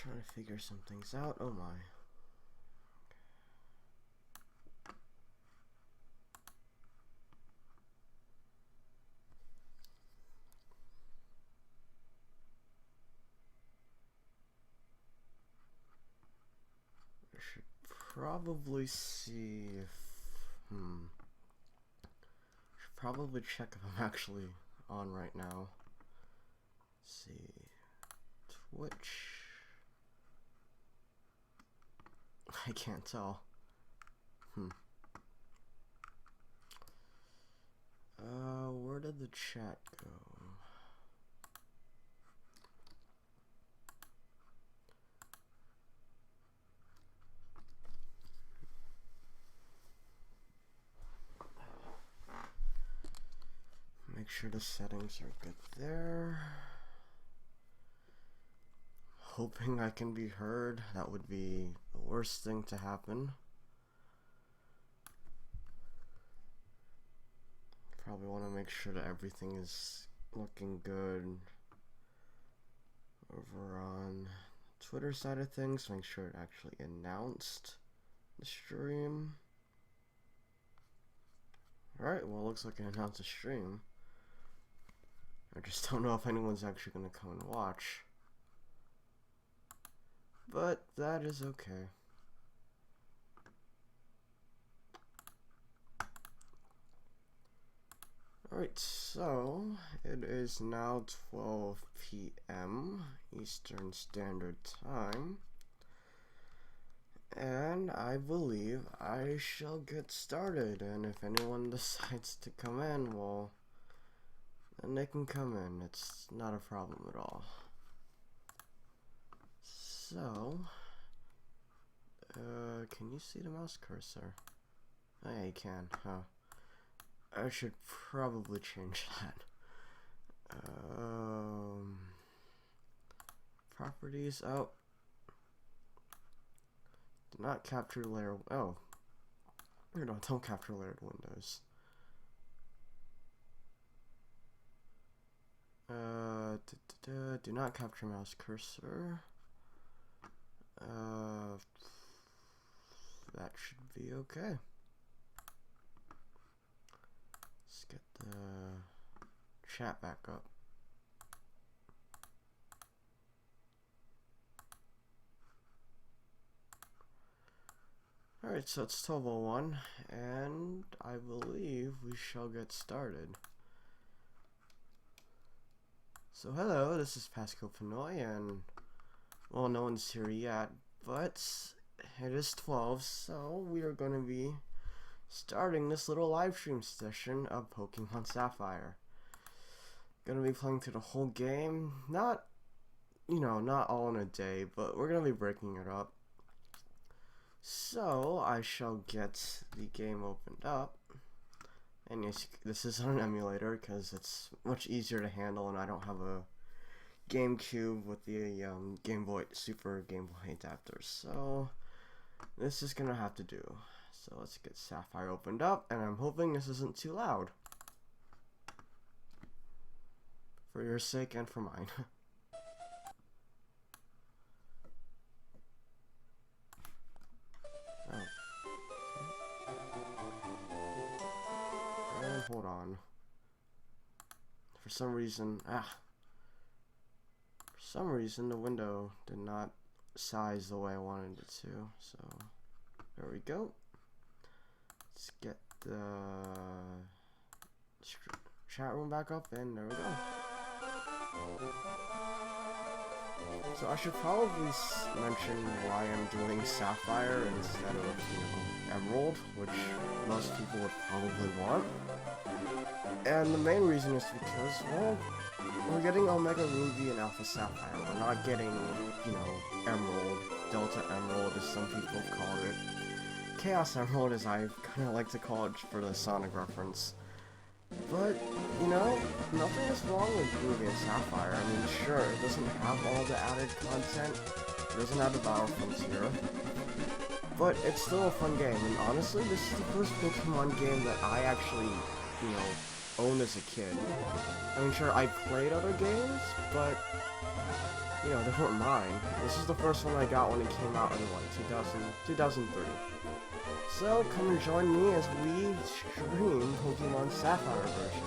trying to figure some things out. Oh my. I should probably see if should probably check if I'm actually on right now. Let's see. Twitch. I can't tell. Where did the chat go? Make sure the settings are good there. Hoping I can be heard. That would be the worst thing to happen. Probably want to make sure that everything is looking good over on the Twitter side of things. Make sure it actually announced the stream. Alright, well, it looks like it announced the stream. I just don't know if anyone's actually going to come and watch. But that is okay. Alright, so it is now 12 p.m. Eastern Standard Time. And I believe I shall get started. And if anyone decides to come in, well, then they can come in. It's not a problem at all. So, can you see the mouse cursor? Oh yeah, you can, huh? I should probably change that. Properties, oh. Do not capture layer, oh. No, don't capture layered windows. Do not capture mouse cursor. That should be okay. Let's get the chat back up. Alright, so it's 12:01, and I believe we shall get started. So hello, this is Pasco, and well, no one's here yet, but it is 12, so we are going to be starting this little live stream session of Pokémon Sapphire. Gonna be playing through the whole game, not all in a day, but we're gonna be breaking it up. So I shall get the game opened up, and yes, this is on an emulator because it's much easier to handle, and I don't have a GameCube with the Super Game Boy adapter, so this is gonna have to do. So let's get Sapphire opened up, and I'm hoping this isn't too loud. For your sake and for mine. Oh. And hold on. For some reason, the window did not size the way I wanted it to, so there we go. Let's get the chat room back up, and there we go. So I should probably mention why I'm doing Sapphire instead of, Emerald, which most people would probably want. And the main reason is because, well, we're getting Omega Ruby and Alpha Sapphire. We're not getting, Emerald, Delta Emerald, as some people have called it. Chaos Emerald, as I kind of like to call it for the Sonic reference. But, nothing is wrong with Ruby and Sapphire. I mean, sure, it doesn't have all the added content. It doesn't have the Battle Frontier. But it's still a fun game, and honestly, this is the first Pokemon game that I actually, owned as a kid. I mean, sure, I played other games, but you know, they weren't mine. This is the first one I got when it came out in, what, 2003. So, come and join me as we stream Pokemon Sapphire version.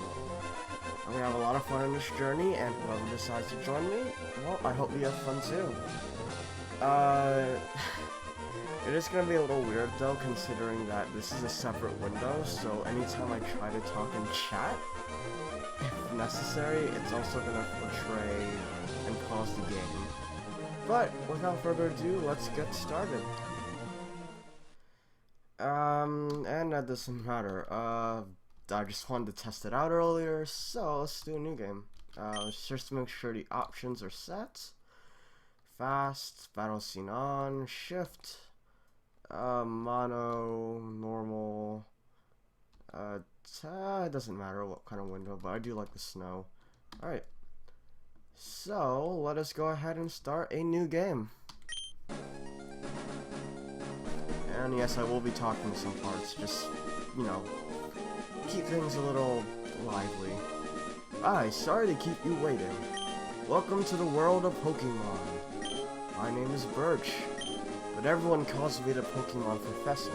I'm gonna have a lot of fun in this journey, and whoever decides to join me, well, I hope you have fun too. It is gonna be a little weird though, considering that this is a separate window, so anytime I try to talk in chat, if necessary, it's also gonna portray and pause the game. But, without further ado, let's get started. And that doesn't matter. I just wanted to test it out earlier, so let's do a new game. Let's just make sure the options are set. Fast, battle scene on, shift, mono, normal, it doesn't matter what kind of window, but I do like the snow. Alright, so let us go ahead and start a new game. And yes, I will be talking some parts, just, you know, keep things a little lively. Hi, sorry to keep you waiting. Welcome to the world of Pokemon. My name is Birch, but everyone calls me the Pokemon Professor.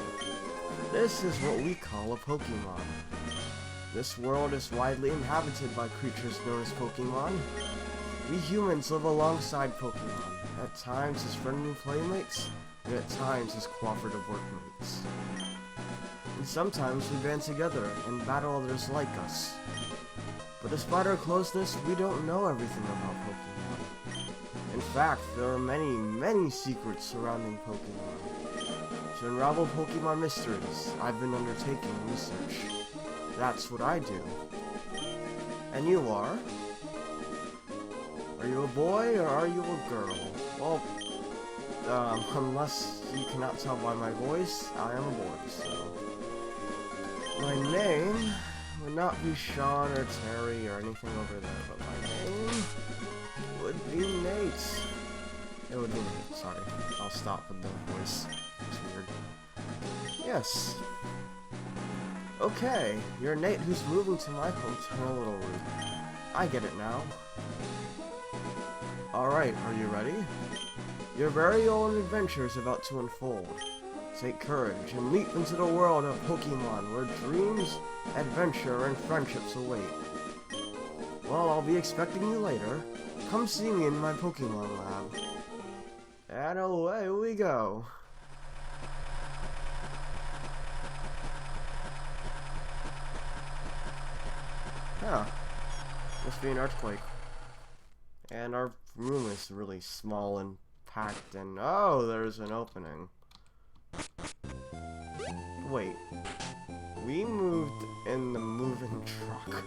This is what we call a Pokemon. This world is widely inhabited by creatures known as Pokemon. We humans live alongside Pokemon, at times as friendly playmates, and at times as cooperative workmates. And sometimes we band together and battle others like us. But despite our closeness, we don't know everything about Pokemon. In fact, there are many, many secrets surrounding Pokemon. To unravel Pokemon mysteries, I've been undertaking research. That's what I do. And you are? Are you a boy or are you a girl? Well, unless you cannot tell by my voice, I am a boy, so... My name would not be Sean or Terry or anything over there, but my name would be Nate. It would be Nate, sorry. I'll stop with the voice. It's weird. Yes. Okay, you're Nate who's moving to my hometown a little rude. I get it now. Alright, are you ready? Your very own adventure is about to unfold. Take courage and leap into the world of Pokemon where dreams, adventure, and friendships await. Well, I'll be expecting you later. Come see me in my Pokemon lab. And away we go. Huh. Must be an earthquake. And our room is really small and packed and... Oh, there's an opening. Wait. We moved in the moving truck.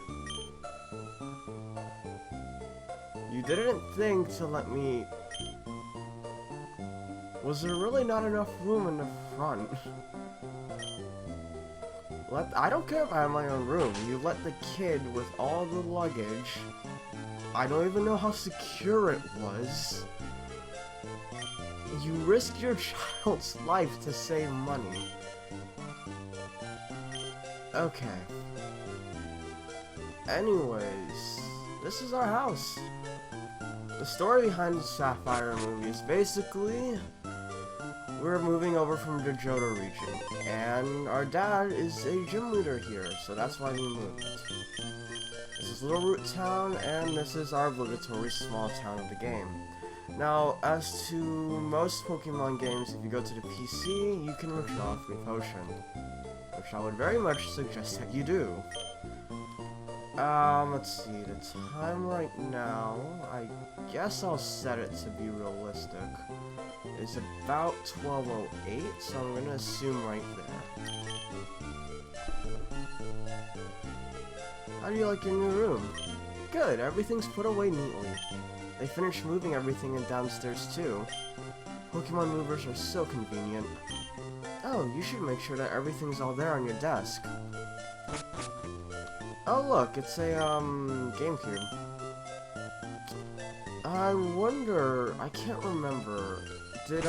You didn't think to let me... Was there really not enough room in the front? I don't care if I have my own room. You let the kid with all the luggage... I don't even know how secure it was. You risked your child's life to save money. Okay. Anyways, this is our house. The story behind the Sapphire movie is basically... We're moving over from the Johto region, and our dad is a gym leader here, so that's why we moved. This is Little Root Town, and this is our obligatory small town of the game. Now, as to most Pokemon games, if you go to the PC, you can withdraw a free potion, which I would very much suggest that you do. Let's see, the time right now, I guess I'll set it to be realistic. It's about 12:08, so I'm gonna assume right there. How do you like your new room? Good, everything's put away neatly. They finished moving everything in downstairs too. Pokemon movers are so convenient. Oh, you should make sure that everything's all there on your desk. Oh look, it's a, GameCube. I wonder, I can't remember, did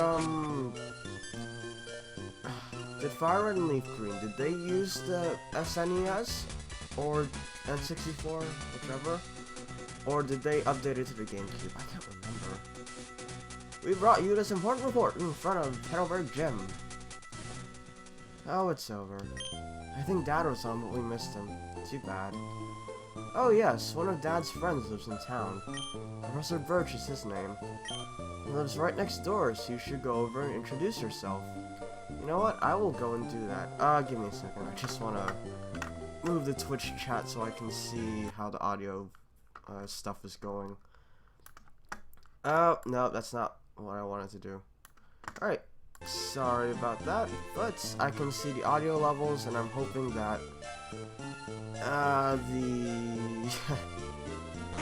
Fire Red and Leaf Green, did they use the SNES? Or N64, whichever? Or did they update it to the GameCube? I can't remember. We brought you this important report in front of Petalburg Gym. Oh, it's over. I think Dad was on, but we missed him. Too bad. Oh yes, one of Dad's friends lives in town. Professor Birch is his name. He lives right next door, so you should go over and introduce yourself. You know what? I will go and do that. Give me a second. I just want to move the Twitch chat so I can see how the audio stuff is going. Oh, no, that's not what I wanted to do. Alright, sorry about that, but I can see the audio levels, and I'm hoping that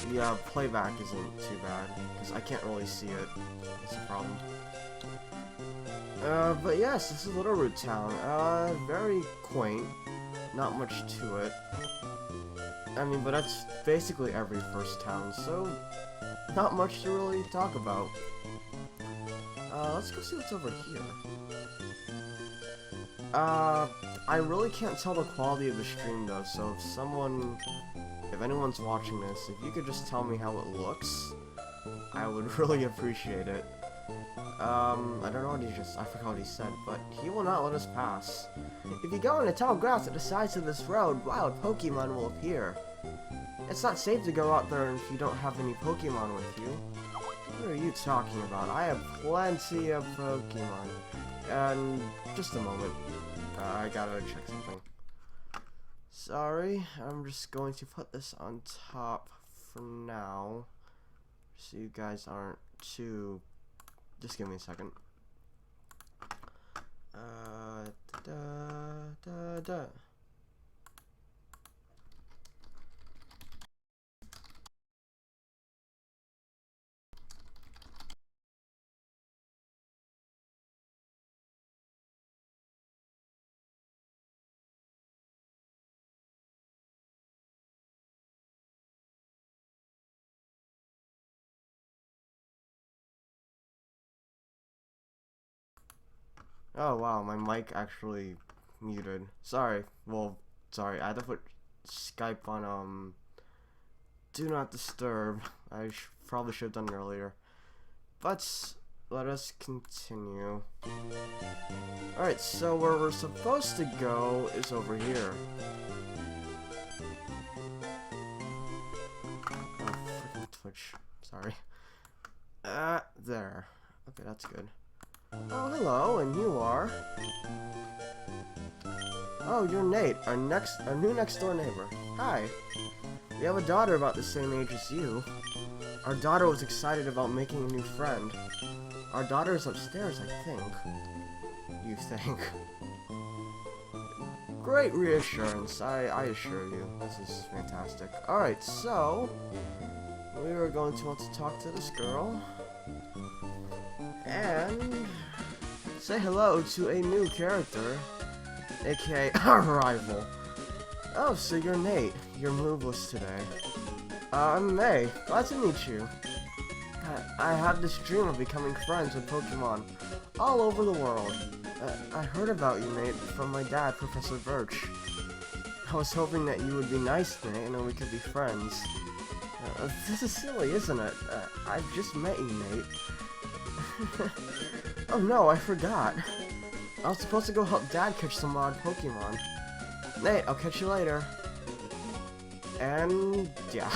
the playback isn't too bad, because I can't really see it. That's a problem. But yes, this is Little Root Town. Very quaint. Not much to it. I mean, but that's basically every first town, so not much to really talk about. Let's go see what's over here. I really can't tell the quality of the stream though, so if anyone's watching this, if you could just tell me how it looks, I would really appreciate it. I don't know what I forgot what he said, but he will not let us pass. If you go into tall grass at the sides of this road, wild Pokemon will appear. It's not safe to go out there if you don't have any Pokemon with you. What are you talking about? I have plenty of Pokemon. And just a moment. I gotta check something. Sorry, I'm just going to put this on top for now, so you guys aren't too... Just give me a second. Oh wow, my mic actually muted. Sorry. Well, sorry. I had to put Skype on do not disturb. I probably should have done it earlier. But let us continue. Alright, so where we're supposed to go is over here. Oh, freaking Twitch. Sorry. There. Okay, that's good. Oh, hello, and you are? Oh, you're Nate, our new next-door neighbor. Hi. We have a daughter about the same age as you. Our daughter was excited about making a new friend. Our daughter is upstairs, I think. You think? Great reassurance, I assure you. This is fantastic. Alright, so... we are going to want to talk to this girl. And say hello to a new character, aka our rival. Oh, so you're Nate. You're moveless today. I'm May. Glad to meet you. I have this dream of becoming friends with Pokemon all over the world. I heard about you, Nate, from my dad, Professor Birch. I was hoping that you would be nice, Nate, and then we could be friends. This is silly, isn't it? I've just met you, Nate. Oh no, I forgot. I was supposed to go help Dad catch some odd Pokemon. Nate, I'll catch you later. And yeah,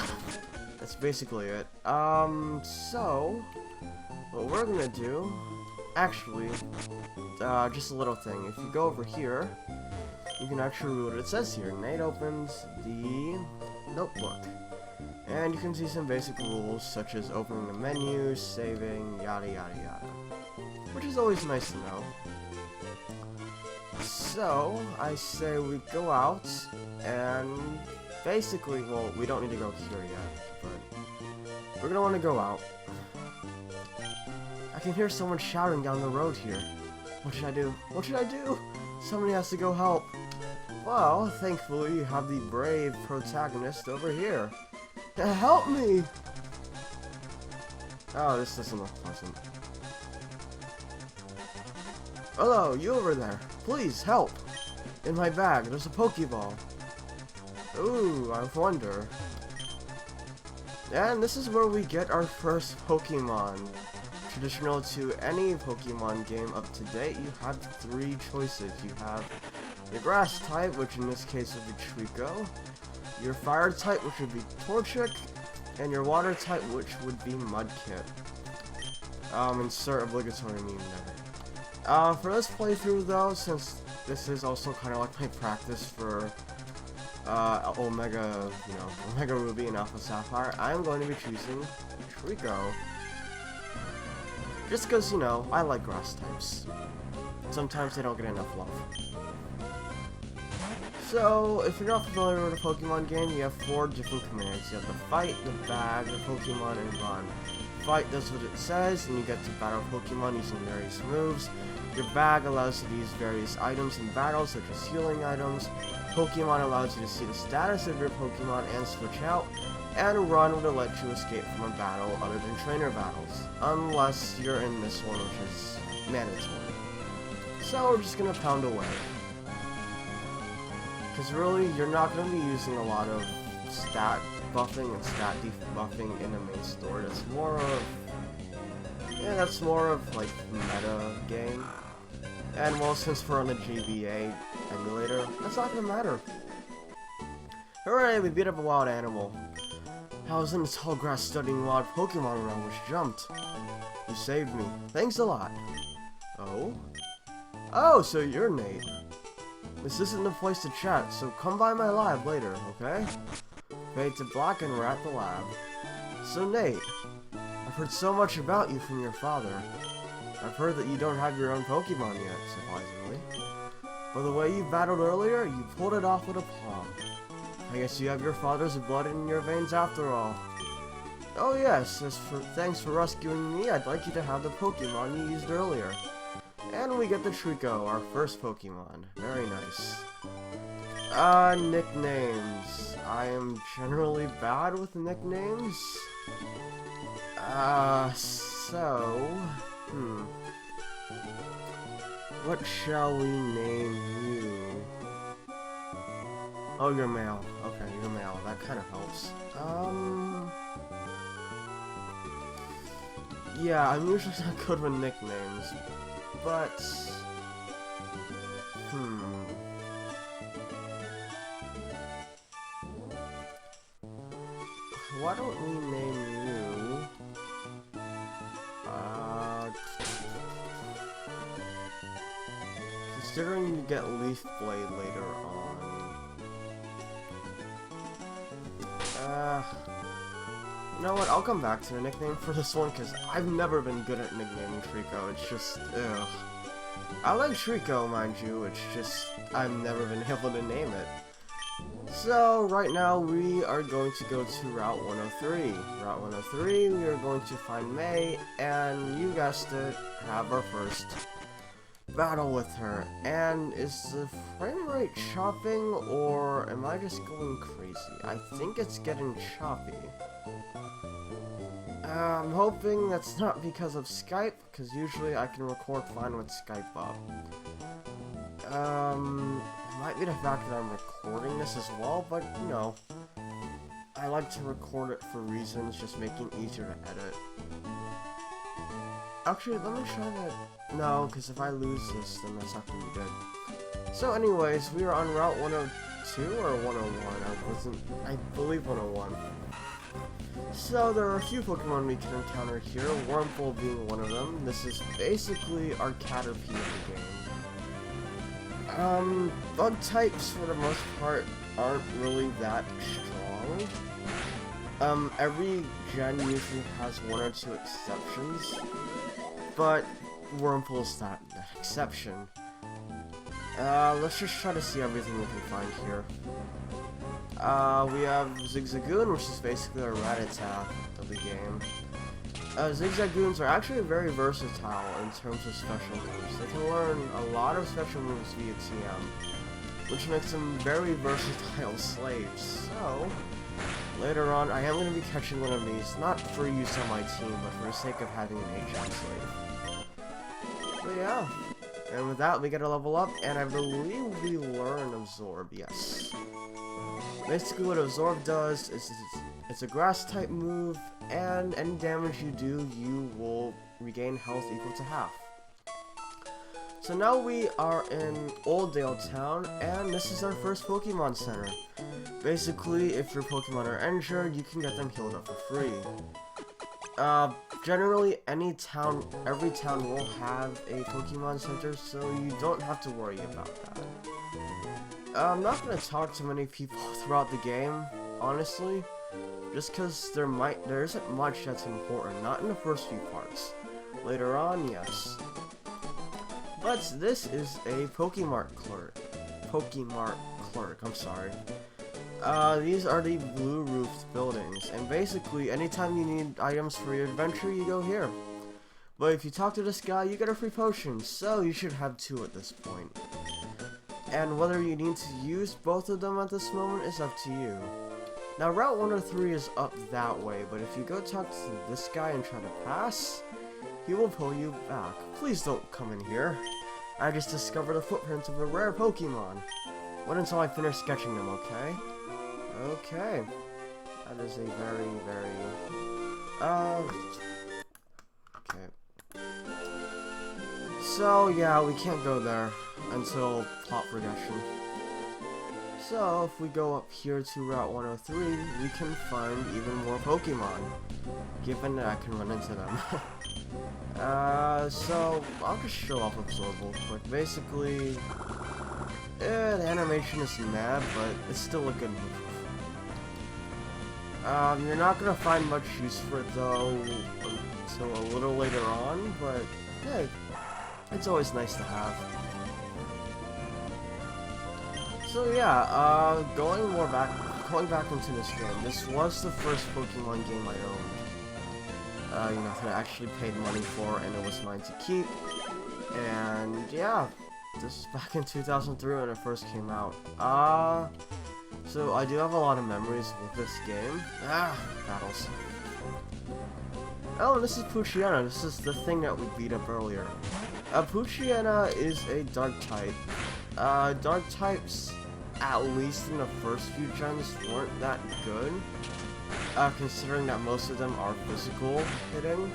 that's basically it. So what we're gonna do, actually, just a little thing. If you go over here, you can actually read what it says here. Nate opens the notebook. And you can see some basic rules, such as opening the menu, saving, yada yada yada. Which is always nice to know. So, I say we go out, and basically, well, we don't need to go here yet, but we're gonna want to go out. I can hear someone shouting down the road here. What should I do? What should I do? Somebody has to go help. Well, thankfully, you have the brave protagonist over here. Help me! Oh, this doesn't look pleasant. Hello, you over there. Please, help! In my bag, there's a Pokeball. Ooh, I wonder. And this is where we get our first Pokemon. Traditional to any Pokemon game up to date, you have 3 choices. You have your Grass type, which in this case would be Trico, your Fire type, which would be Torchic, and your Water type, which would be Mudkip. Insert obligatory meme there. For this playthrough though, since this is also kind of like my practice for Omega Ruby and Alpha Sapphire, I'm going to be choosing Trico. Just because, you know, I like grass types. Sometimes they don't get enough love. So, if you're not familiar with a Pokemon game, you have 4 different commands. You have the Fight, the Bag, the Pokemon, and Run. Fight does what it says, and you get to battle Pokemon using various moves. Your Bag allows you to use various items in battles, such as healing items. Pokemon allows you to see the status of your Pokemon and switch out. And Run would let you escape from a battle other than trainer battles, unless you're in this one, which is mandatory. So we're just gonna pound away. Because really, you're not gonna be using a lot of stat buffing and stat debuffing in the main story. That's more of, like, meta game. And well, since we're on the GBA emulator, that's not gonna matter. Hooray, we beat up a wild animal. I was in the tall grass studying wild Pokemon when I was jumped. You saved me. Thanks a lot. Oh? Oh, so you're Nate. This isn't the place to chat, so come by my lab later, okay? Fade to black and we're at the lab. So Nate, I've heard so much about you from your father. I've heard that you don't have your own Pokemon yet, surprisingly. But the way you battled earlier, you pulled it off with a paw. I guess you have your father's blood in your veins after all. Oh yes, thanks for rescuing me, I'd like you to have the Pokemon you used earlier. And we get the Trico, our first Pokemon. Very nice. Nicknames. I am generally bad with nicknames. What shall we name you? Oh, you're male. Okay, you're male. That kind of helps. Yeah, I'm usually not good with nicknames, but... Why don't we name you... Considering you get Leaf Blade later on... You know what, I'll come back to a nickname for this one, because I've never been good at nicknaming Trico. It's just, ugh. I like Trico, mind you, it's just, I've never been able to name it. So, right now, we are going to go to Route 103. Route 103, we are going to find May, and you guessed it, have our first battle with her. And is the frame rate chopping, or am I just going crazy? I think it's getting choppy. I'm hoping that's not because of Skype, because usually I can record fine with Skype up. It might be the fact that I'm recording this as well, but, you know, I like to record it for reasons, just making it easier to edit. Actually, let me try that. No, because if I lose this, then that's not going to be good. So anyways, we are on Route 102 or 101, I believe 101. So there are a few Pokemon we can encounter here, Wurmple being one of them. This is basically our Caterpie of the game. Bug types for the most part aren't really that strong. Every gen usually has 1 or 2 exceptions, but Wurmple is that exception. Let's just try to see everything we can find here. We have Zigzagoon, which is basically a Rattata of the game. Zigzagoons are actually very versatile in terms of special moves. They can learn a lot of special moves via TM, which makes them very versatile slaves. So, later on, I am going to be catching one of these, not for use on my team, but for the sake of having an Ajax slave. But yeah, and with that, we get a level up, and I believe we learn Absorb, yes. Basically what Absorb does is it's a grass type move, and any damage you do, you will regain health equal to half. So now we are in Oldale Town, and this is our first Pokemon Center. Basically, if your Pokemon are injured, you can get them healed up for free. Generally, every town will have a Pokemon Center, so you don't have to worry about that. I'm not going to talk to many people throughout the game, honestly, just because there isn't much that's important, not in the first few parts. Later on, yes. But this is a Pokemart clerk, I'm sorry. These are the blue roofed buildings, and basically anytime you need items for your adventure, you go here. But if you talk to this guy, you get a free potion, so you should have 2 at this point. And whether you need to use both of them at this moment is up to you. Now Route 103 is up that way, but if you go talk to this guy and try to pass, he will pull you back. Please don't come in here. I just discovered a footprint of a rare Pokemon. Wait until I finish sketching them, okay? Okay. That is a very, okay. So, yeah, we can't go there until plot progression. So, if we go up here to Route 103, we can find even more Pokemon, given that I can run into them. So, I'll just show off Absorbable quick. Basically, the animation is mad, but it's still a good move. You're not gonna find much use for it though until a little later on, but hey, it's always nice to have. So yeah, going back into this game, this was the first Pokemon game I owned. That I actually paid money for, and it was mine to keep. And yeah, this is back in 2003 when it first came out. So I do have a lot of memories with this game. Battles. Oh, and this is Poochyena. This is the thing that we beat up earlier. Poochyena is a dark type. Dark types, at least in the first few gens, weren't that good. Considering that most of them are physical hitting.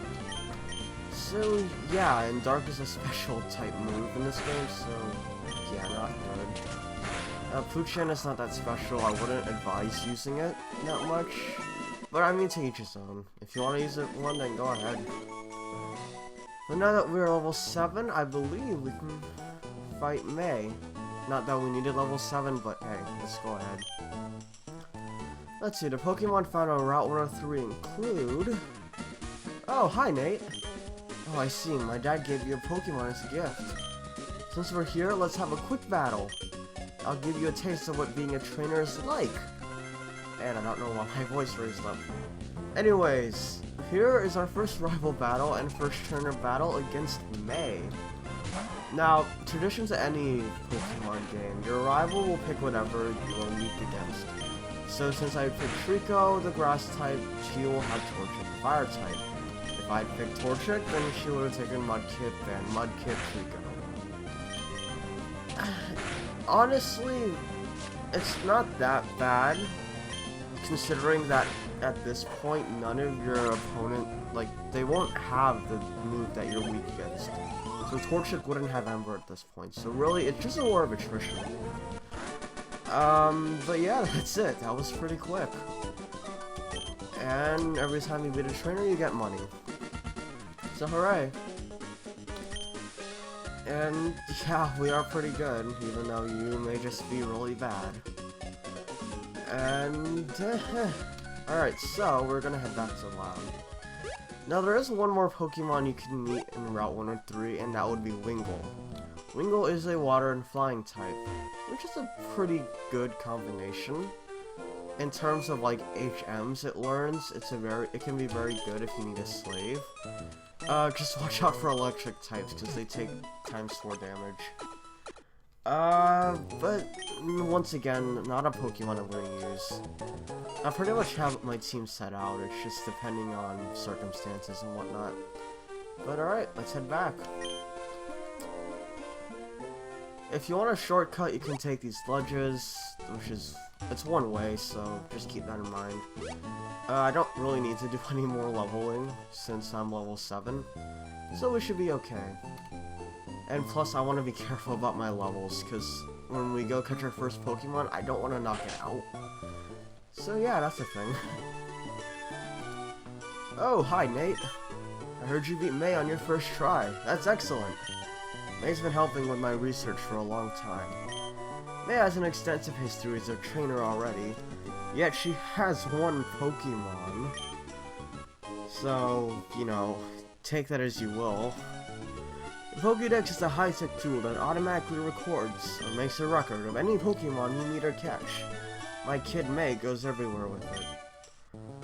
So yeah, and Dark is a special type move in this game, so yeah, not good. Poochyena is not that special. I wouldn't advise using it that much, but I mean, to each his own. If you want to use it then go ahead. But now that we're level 7, I believe we can fight May. Not that we needed level 7, but hey, let's go ahead. Let's see, the Pokemon found on Route 103 include... Oh, hi Nate! Oh, I see, my dad gave you a Pokemon as a gift. Since we're here, let's have a quick battle. I'll give you a taste of what being a trainer is like. And I don't know why my voice raised up. Anyways, here is our first rival battle and first trainer battle against May. Now, tradition to any Pokemon game, your rival will pick whatever you will meet against. So since I picked Trico, the grass type, she will have Torchic, the fire type. If I picked Torchic, then she would have taken Mudkip and Mudkip Trico. Honestly, it's not that bad, considering that at this point, none of your opponent, they won't have the move that you're weak against. So Torchic wouldn't have Ember at this point, so really, it's just a war of attrition. But yeah, that's it. That was pretty quick. And every time you beat a trainer, you get money. So hooray. And yeah, we are pretty good, even though you may just be really bad. And alright, so we're gonna head back to lab. Now there is one more Pokemon you can meet in Route 103, and that would be Wingull. Wingull is a water and flying type, which is a pretty good combination. In terms of HMs it learns, it can be very good if you need a slave. Just watch out for electric types, because they take ×4 damage. But once again, not a Pokemon I'm gonna use. I pretty much have my team set out, it's just depending on circumstances and whatnot. But alright, let's head back. If you want a shortcut, you can take these ledges, which is It's one way, so just keep that in mind. I don't really need to do any more leveling since I'm level 7, so we should be okay. And plus, I want to be careful about my levels, because when we go catch our first Pokemon, I don't want to knock it out. So yeah, that's the thing. Oh, hi Nate. I heard you beat May on your first try. That's excellent. May's been helping with my research for a long time. May has an extensive history as a trainer already, yet she has one Pokemon. So, you know, take that as you will. The Pokédex is a high-tech tool that automatically records or makes a record of any Pokemon you meet or catch. My kid May goes everywhere with it.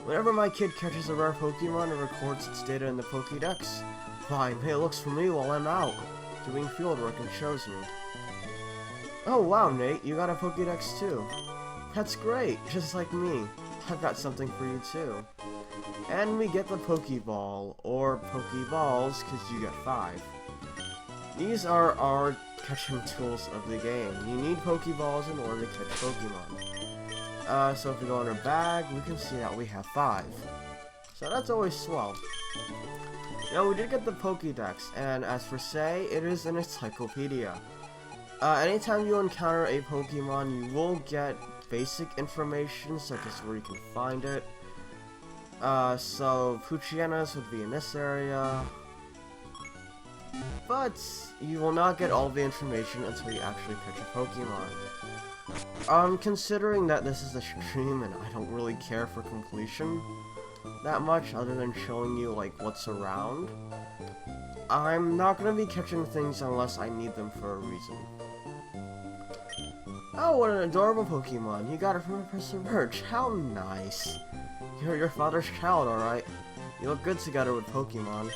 Whenever my kid catches a rare Pokemon and records its data in the Pokédex, why, May looks for me while I'm out, doing fieldwork and shows me. Oh wow, Nate, you got a Pokédex too. That's great, just like me. I've got something for you too. And we get the Pokeball, or Pokeballs, because you get 5. These are our catching tools of the game. You need Pokeballs in order to catch Pokemon. So if we go in our bag, we can see that we have 5. So that's always swell. Now we did get the Pokédex, and as for say, it is an encyclopedia. Anytime you encounter a Pokemon, you will get basic information, such as where you can find it. So Poochyena would be in this area. But you will not get all the information until you actually catch a Pokemon. Considering that this is a stream and I don't really care for completion that much other than showing you like what's around, I'm not going to be catching things unless I need them for a reason. Oh, what an adorable Pokemon. You got it from Professor Birch. How nice. You're your father's child, alright. You look good together with Pokemon.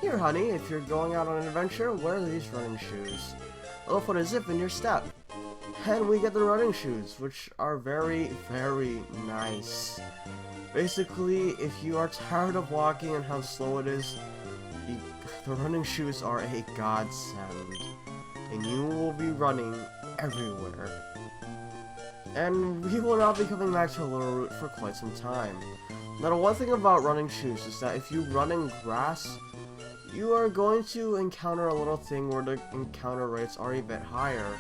Here, honey, if you're going out on an adventure, wear these running shoes. They'll put a zip in your step. And we get the running shoes, which are very, very nice. Basically, if you are tired of walking and how slow it is, the running shoes are a godsend. And you will be running everywhere. And we will not be coming back to a little route for quite some time. Now, the one thing about running shoes is that if you run in grass, you are going to encounter a little thing where the encounter rates are a bit higher.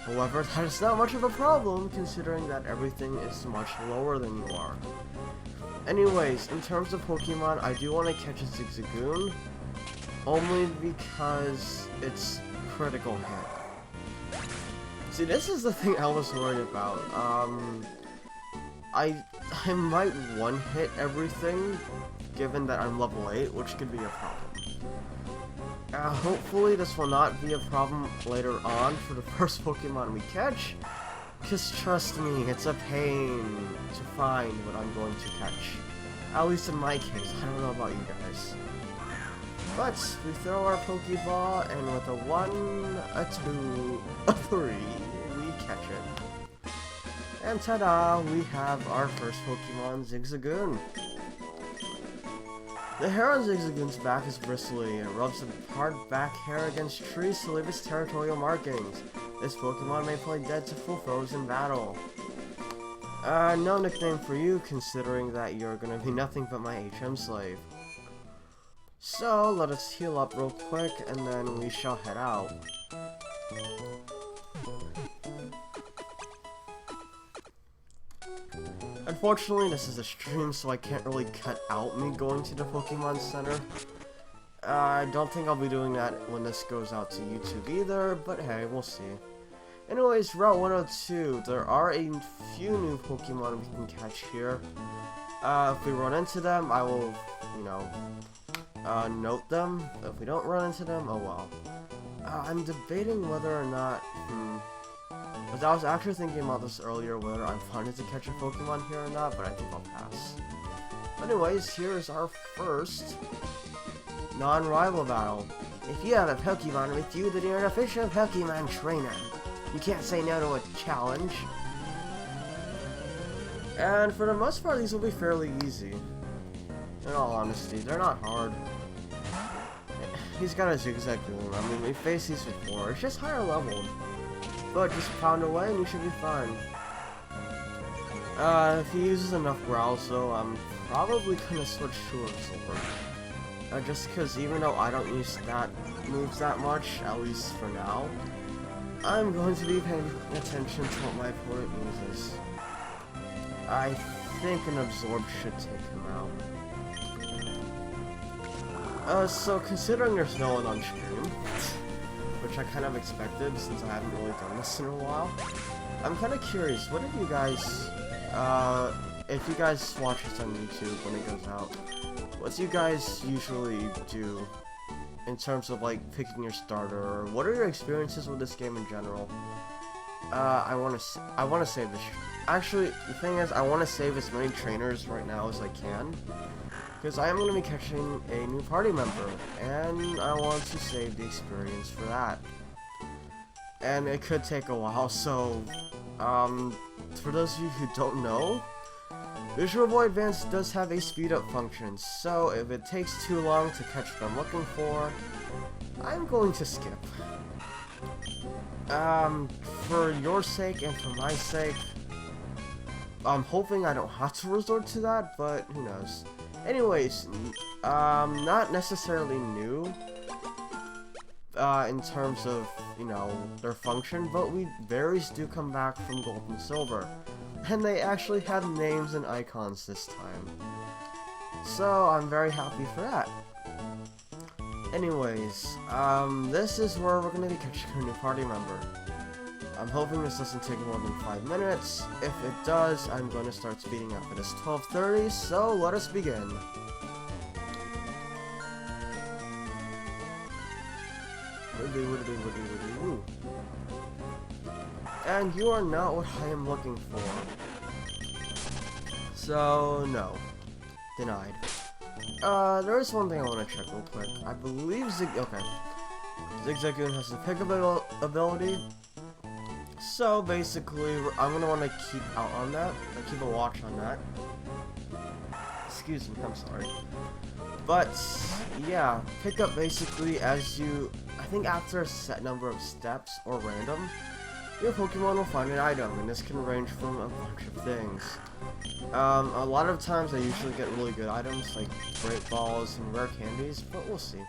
However, that is not much of a problem, considering that everything is much lower than you are. Anyways, in terms of Pokemon, I do want to catch a Zigzagoon, only because it's critical hit. See, this is the thing I was worried about. I might one-hit everything, given that I'm level 8, which could be a problem. Hopefully this will not be a problem later on for the first Pokemon we catch, because trust me, it's a pain to find what I'm going to catch. At least in my case, I don't know about you guys. But we throw our Pokeball, and with a 1, a 2, a 3, we catch it. And ta-da, we have our first Pokemon, Zigzagoon. The hair on Zigzagoon's back is bristly, and it rubs the hard back hair against trees to leave its territorial markings. This Pokemon may play dead to full foes in battle. No nickname for you, considering that you're gonna be nothing but my HM slave. So, let us heal up real quick, and then we shall head out. Unfortunately, this is a stream, so I can't really cut out me going to the Pokemon Center. I don't think I'll be doing that when this goes out to YouTube either, but hey, we'll see. Anyways, Route 102, there are a few new Pokemon we can catch here. If we run into them, I will, you know, note them. If we don't run into them, oh well. I'm debating whether or not, because I was actually thinking about this earlier, whether I wanted to catch a Pokemon here or not, but I think I'll pass. Anyways, here's our first non-rival battle. If you have a Pokemon with you, then you're an official Pokemon trainer. You can't say no to a challenge. And for the most part, these will be fairly easy. In all honesty, they're not hard. He's got a Zigzagoon. I mean, we faced these before. It's just higher leveled. But just pound away and you should be fine. If he uses enough growls though, I'm probably gonna switch to Absorb. Just because even though I don't use that moves that much, at least for now, I'm going to be paying attention to what my opponent uses. I think an Absorb should take him out. So considering there's no one on stream, which I kind of expected since I haven't really done this in a while, I'm kind of curious, what did you guys, if you guys watch this on YouTube when it goes out, what do you guys usually do in terms of like picking your starter, or what are your experiences with this game in general? I want to save this. Actually, the thing is, I want to save as many trainers right now as I can, because I am going to be catching a new party member, and I want to save the experience for that. And it could take a while, so for those of you who don't know, Visual Boy Advance does have a speed up function, so if it takes too long to catch what I'm looking for, I'm going to skip. For your sake and for my sake, I'm hoping I don't have to resort to that, but who knows. Anyways, not necessarily new in terms of, you know, their function, but berries do come back from gold and silver. And they actually have names and icons this time. So I'm very happy for that. Anyways, this is where we're going to be catching a new party member. I'm hoping this doesn't take more than 5 minutes. If it does, I'm going to start speeding up. It is 12:30, so let us begin. And you are not what I am looking for. So, no. Denied. There is one thing I want to check real quick. I believe Zigzagoon has the pick ability. So, basically, I'm going to want to keep out on that. Keep a watch on that. Excuse me, I'm sorry. But, yeah, pick up basically as you, I think after a set number of steps or random, your Pokemon will find an item, and this can range from a bunch of things. A lot of times I usually get really good items like Great Balls and rare candies, but we'll see.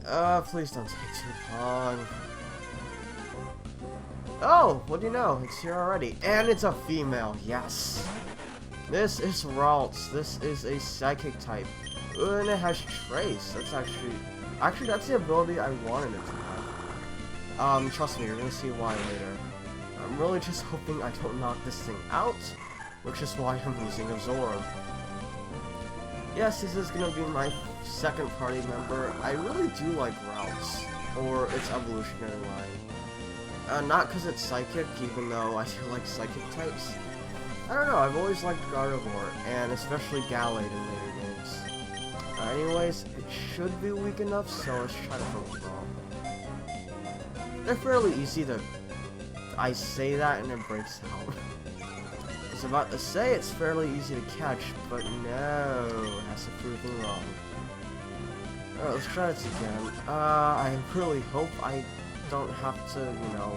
Please don't take too long. Oh, what do you know? It's here already. And it's a female, yes! This is Ralts. This is a Psychic type. And it has Trace. That's actually that's the ability I wanted it to have. Trust me, you're gonna see why later. I'm really just hoping I don't knock this thing out, which is why I'm using Absorb. Yes, this is gonna be my second party member. I really do like Ralts, or its evolutionary line. Not because it's Psychic, even though I do like Psychic types. I don't know, I've always liked Gardevoir, and especially Gallade in later games. Anyways, it should be weak enough, so let's try to focus ball. They're fairly easy to... I say that and it breaks out. I was about to say it's fairly easy to catch, but no, that's to prove me wrong. Alright, let's try this again. I really hope I don't have to, you know...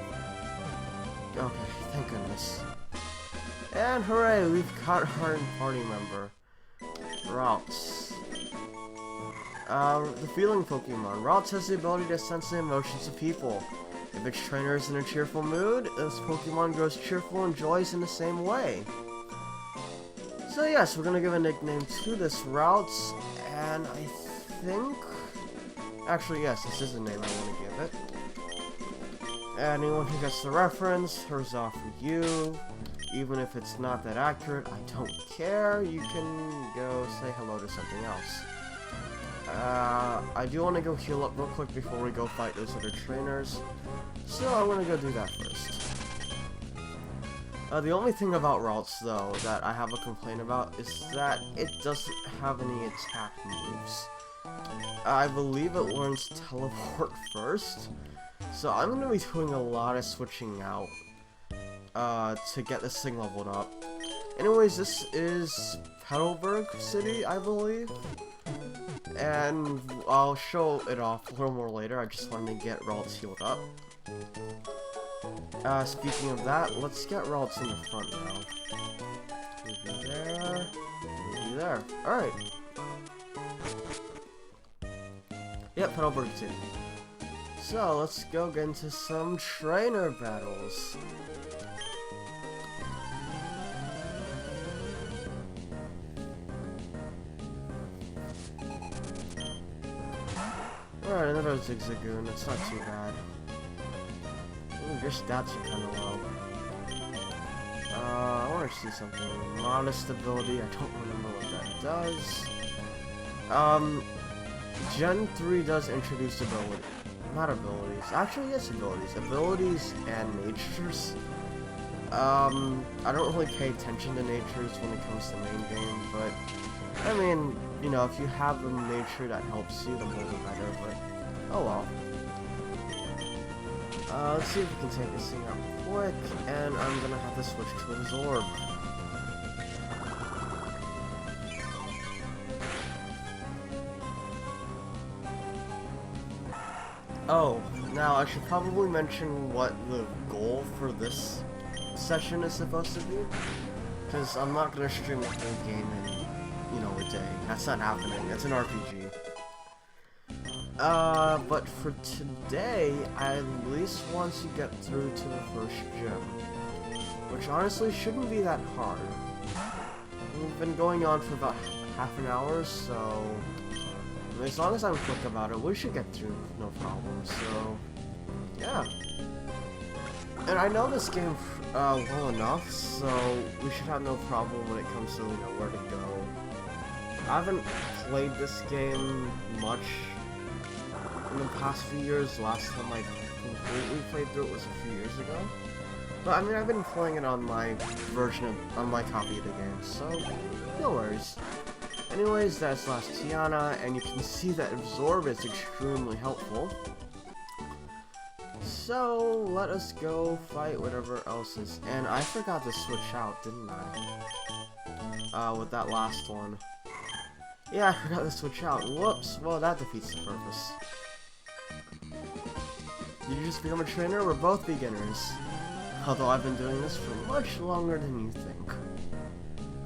Okay, thank goodness. And hooray, we've got our party member. Ralts. The feeling Pokemon. Ralts has the ability to sense the emotions of people. If its trainer is in a cheerful mood, this Pokemon grows cheerful and joys in the same way. So yes, we're gonna give a nickname to this Ralts, and I think... Actually, yes, this is the name I want to give it. Anyone who gets the reference, here's off for you. Even if it's not that accurate, I don't care. You can go say hello to something else. I do want to go heal up real quick before we go fight those other trainers. So I'm going to go do that first. The only thing about Ralts, though, that I have a complaint about is that it doesn't have any attack moves. I believe it learns Teleport first. So I'm going to be doing a lot of switching out to get this thing leveled up. Anyways, this is Petalburg City, I believe. And I'll show it off a little more later. I just wanted to get Ralts healed up. Speaking of that, let's get Ralts in the front now. you there. Alright. Yep, Petalburg City. So, let's go get into some trainer battles. Alright, another Zigzagoon. That's not too bad. Ooh, your stats are kind of low. I want to see something. Modest ability. I don't remember what that does. Gen 3 does introduce ability. Not abilities. Actually, yes, abilities. Abilities and natures. I don't really pay attention to natures when it comes to main game, but I mean, you know, if you have a nature that helps you, the more the better, but oh well. Let's see if we can take this thing out quick, and I'm gonna have to switch to an Absorb. Oh, now I should probably mention what the goal for this session is supposed to be, because I'm not gonna stream the whole game in, you know, a day. That's not happening. It's an RPG. But for today, I at least want to get through to the first gym, which honestly shouldn't be that hard. We've been going on for about half an hour, so as long as I'm quick about it, we should get through no problem. So yeah, and I know this game well enough, so we should have no problem when it comes to, you know, where to go. I haven't played this game much in the past few years. Last time I completely played through it was a few years ago. But I mean, I've been playing it on my on my copy of the game, so no worries. Anyways, that's last Tiana, and you can see that Absorb is extremely helpful. So let us go fight whatever else is. And I forgot to switch out, didn't I? With that last one. Yeah, I forgot to switch out. Whoops. Well, that defeats the purpose. Did you just become a trainer? We're both beginners. Although I've been doing this for much longer than you think.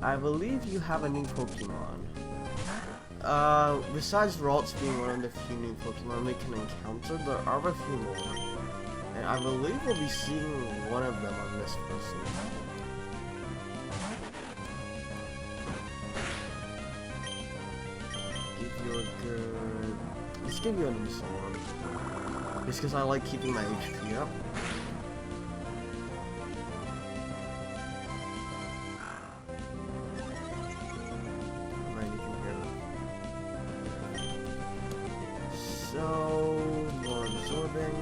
I believe you have a new Pokemon. Besides Ralts being one of the few new Pokemon we can encounter, there are a few more. And I believe we'll be seeing one of them on this person. Give you a good... Let's give you a new sword. Just because I like keeping my HP up. So, more absorbing.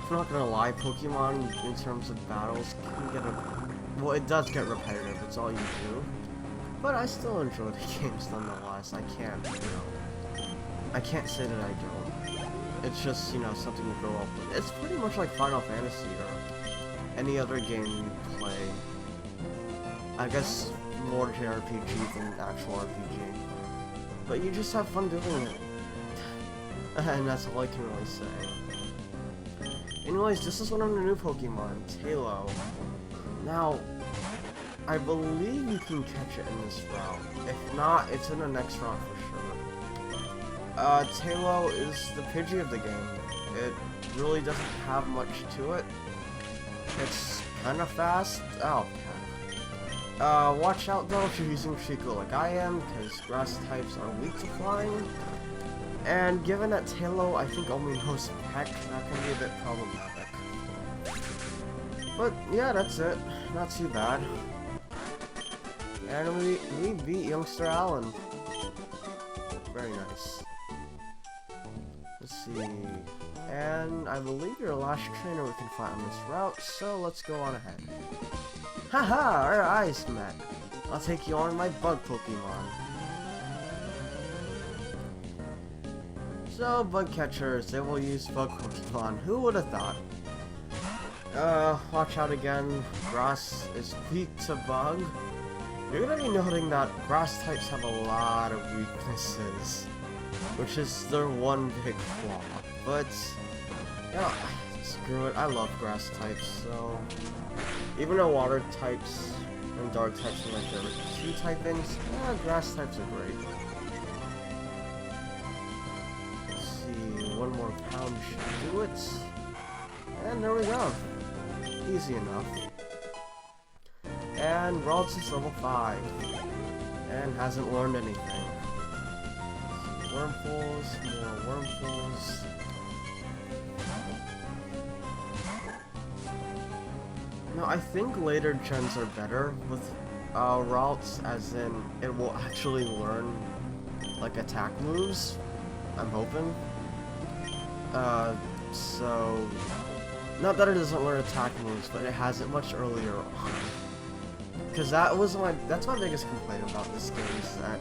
I'm not gonna lie, Pokemon in terms of battles can get well, it does get repetitive, it's all you do. But I still enjoy the games nonetheless. I can't, you know, I can't say that I don't. It's just, you know, something to grow up with. It's pretty much like Final Fantasy or any other game you play. I guess more JRPG than actual RPG. But you just have fun doing it. And that's all I can really say. Anyways, this is one of the new Pokemon, Tailo. Now, I believe you can catch it in this route. If not, it's in the next route for sure. Tailo is the Pidgey of the game. It really doesn't have much to it. It's kind of fast. Oh, watch out though if you're using Trico like I am, because grass types are weak to flying. And given that Tailo, I think, only knows Peck, that can be a bit problematic. But yeah, that's it. Not too bad. And we beat Youngster Alan. Very nice. Let's see. And I believe you're the last trainer we can find on this route, so let's go on ahead. Haha, our eyes met. I'll take you on my bug Pokemon. So, bug catchers, they will use bug Pokemon. Who would have thought? Watch out again. Grass is weak to bug. You're gonna be noting that grass types have a lot of weaknesses, which is their one big flaw. But, you know, Screw it, I love grass types, so... Even though water types and dark types are my favorite two typings, grass types are great. Let's see, one more pound should do it. And there we go. Easy enough. And Ralts is level 5. And hasn't learned anything. Wormholes, more wormholes. No, I think later gens are better with Ralts, as in it will actually learn like attack moves. I'm hoping. So not that it doesn't learn attack moves, but it has it much earlier on. Because that's my biggest complaint about this game is that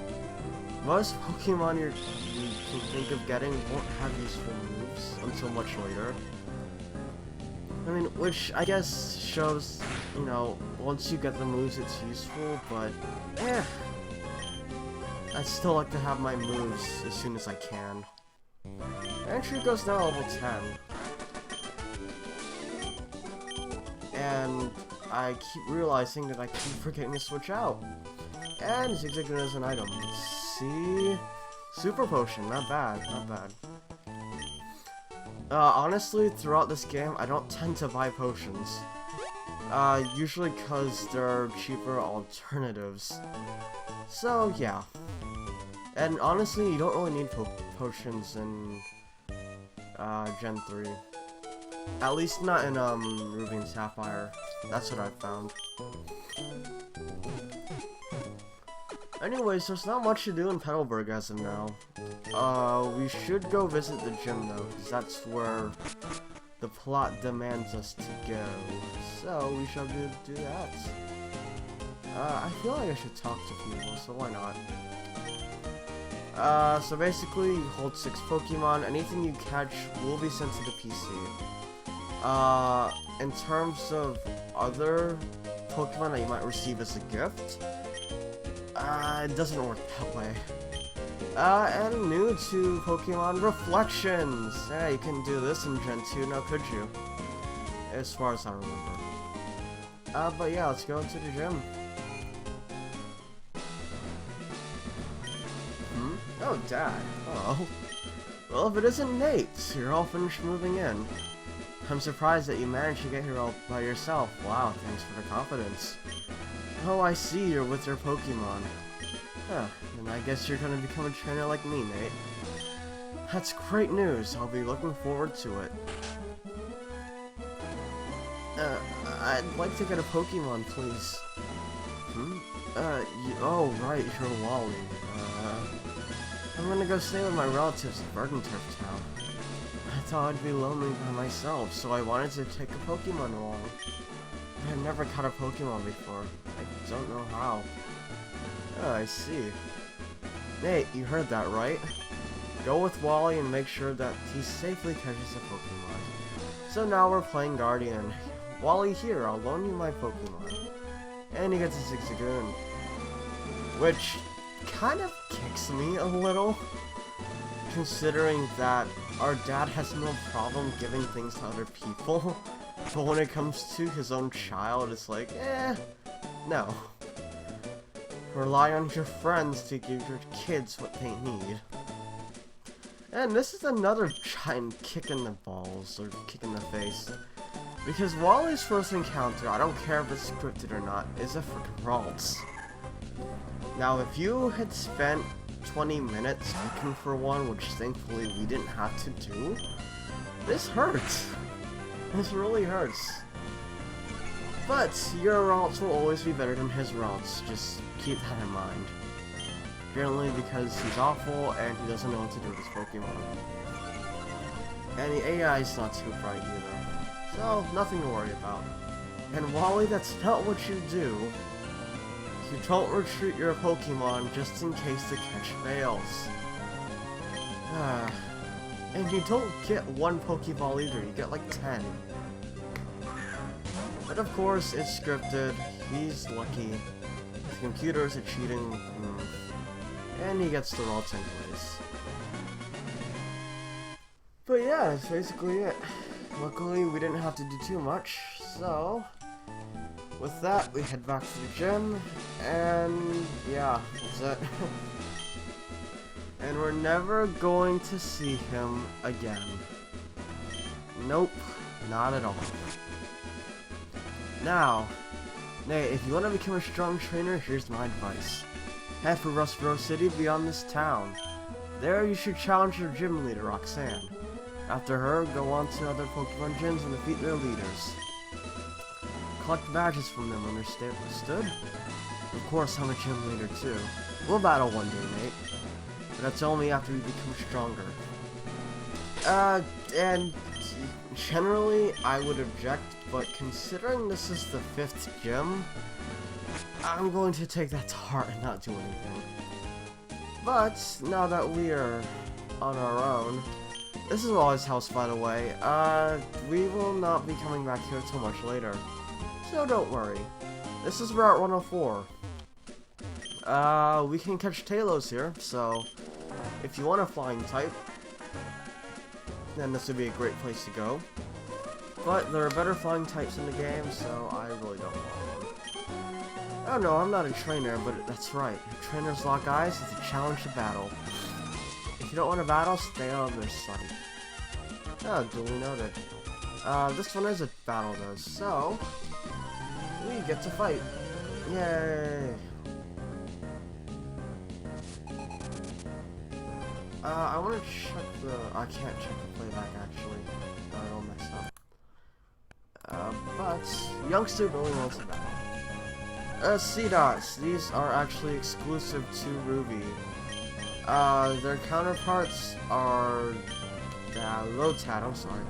most Pokemon you can think of getting won't have useful moves until much later. I mean, which I guess shows, you know, once you get the moves it's useful, but I'd still like to have my moves as soon as I can. Entry goes now level 10. And I keep realizing that I keep forgetting to switch out. And Zigzagoon is an item. Let's see. Super Potion, not bad, not bad. Honestly, throughout this game, I don't tend to buy potions. Usually because there are cheaper alternatives. So, yeah. And honestly, you don't really need potions in Gen 3. At least not in Ruby and Sapphire. That's what I found. Anyways, there's not much to do in Petalburg as of now. We should go visit the gym though, because that's where the plot demands us to go. So we shall do that. I feel like I should talk to people, so why not? So basically, you hold 6 Pokemon. Anything you catch will be sent to the PC. In terms of other Pokemon that you might receive as a gift, it doesn't work that way. And new to Pokemon Reflections! Yeah, you couldn't do this in Gen 2, now could you? As far as I remember. But yeah, let's go into the gym. Oh, Dad. Oh. Well, if it isn't Nate, you're all finished moving in. I'm surprised that you managed to get here all by yourself. Wow, thanks for the confidence. Oh, I see, you're with your Pokemon. Huh, then I guess you're gonna become a trainer like me, Nate. That's great news, I'll be looking forward to it. I'd like to get a Pokemon, please. Oh, right, you're Wally. I'm gonna go stay with my relatives in Burdenturf Town. I thought I'd be lonely by myself, so I wanted to take a Pokemon along. I've never caught a Pokemon before. I don't know how. Oh, I see. Nate, you heard that, right? Go with Wally and make sure that he safely catches a Pokemon. So now we're playing Guardian. Wally, here, I'll loan you my Pokemon. And he gets a Zigzagoon. Which kind of kicks me a little, considering that our dad has no problem giving things to other people, but when it comes to his own child, it's like, no. Rely on your friends to give your kids what they need. And this is another giant kick in the balls, or kick in the face. Because Wally's first encounter, I don't care if it's scripted or not, is a freaking Ralts. Now, if you had spent 20 minutes looking for one, which thankfully we didn't have to do, this hurts. This really hurts. But your Ralts will always be better than his Ralts, just keep that in mind. Apparently because he's awful and he doesn't know what to do with his Pokemon. And the AI is not too bright either, so nothing to worry about. And Wally, that's not what you do. You don't retreat your Pokemon just in case the catch fails. And you don't get one Pokeball either, you get like 10. But of course, it's scripted, he's lucky, the computers are cheating, and he gets the Ralts anyways. But yeah, that's basically it. luckily we didn't have to do too much, so with that we head back to the gym, and yeah, that's it. And we're never going to see him again. Nope, not at all. Now, Nate, if you want to become a strong trainer, here's my advice. Head for Rustboro City beyond this town. There you should challenge your gym leader, Roxanne. After her, go on to other Pokemon gyms and defeat their leaders. Collect badges from them when they're stood. Of course, I'm a gym leader too. We'll battle one day, Nate. But that's only after we become stronger. And generally, I would object, but considering this is the 5th gym, I'm going to take that to heart and not do anything. But, now that we are on our own, this is Wally's house, by the way. We will not be coming back here till much later. So don't worry. This is Route 104. We can catch Talos here, so if you want a flying type, then this would be a great place to go. But there are better flying types in the game, so I really don't want one. Oh no, I'm not a trainer, but that's right. A trainer's lock eyes is a challenge to battle. If you don't want to battle, stay on their side. Oh, duly noted. This one is a battle though, so we get to fight. Yay! I want to check the... I can't check the playback actually. I'll mess up. But youngster really wants a battle. C-Dots. These are actually exclusive to Ruby. Their counterparts are Lotad, I'm sorry,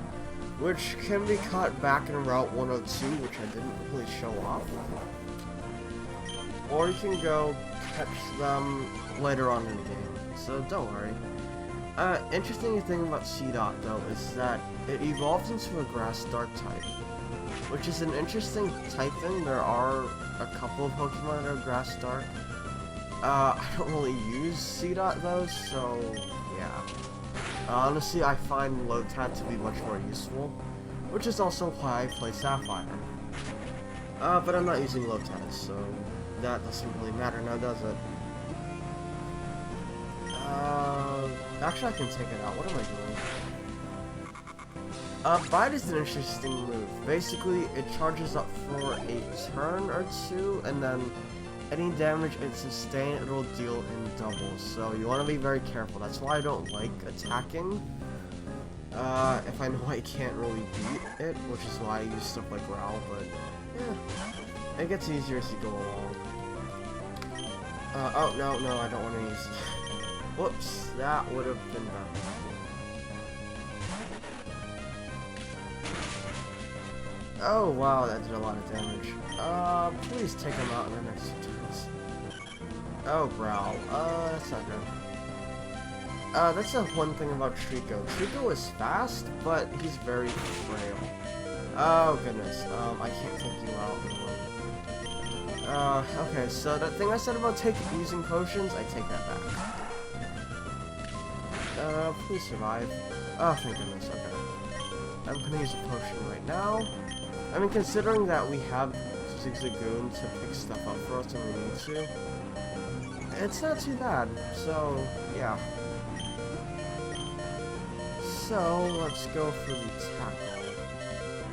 which can be caught back in Route 102, which I didn't really show off. Or you can go catch them later on in the game, so don't worry. Interesting thing about C-Dot though is that it evolves into a Grass Dark type, which is an interesting type thing. There are a couple of Pokemon that are Grass Dark. I don't really use C-Dot though, so yeah. Honestly, I find Lotad to be much more useful, which is also why I play Sapphire. But I'm not using Lotad, so that doesn't really matter now, does it? Actually I can take it out. What am I doing? Bite is an interesting move. Basically, it charges up for a turn or two, and then any damage it sustains, it'll deal in doubles. So you want to be very careful. That's why I don't like attacking. If I know I can't really beat it, which is why I use stuff like Growl, but yeah, it gets easier as you go along. Oh, no, I don't want to use... Whoops, that would have been better. Oh, wow, that did a lot of damage. Please take him out in the next two turns. Oh, Growl. That's not good. That's the one thing about Trico. Trico is fast, but he's very frail. Oh, goodness. I can't take you out. Okay, so that thing I said about using potions, I take that back. Please survive. Oh, thank goodness, okay. I'm gonna use a potion right now. I mean, considering that we have Zigzagoon to pick stuff up for us when we need to, it's not too bad, so, yeah. So, let's go for the tackle.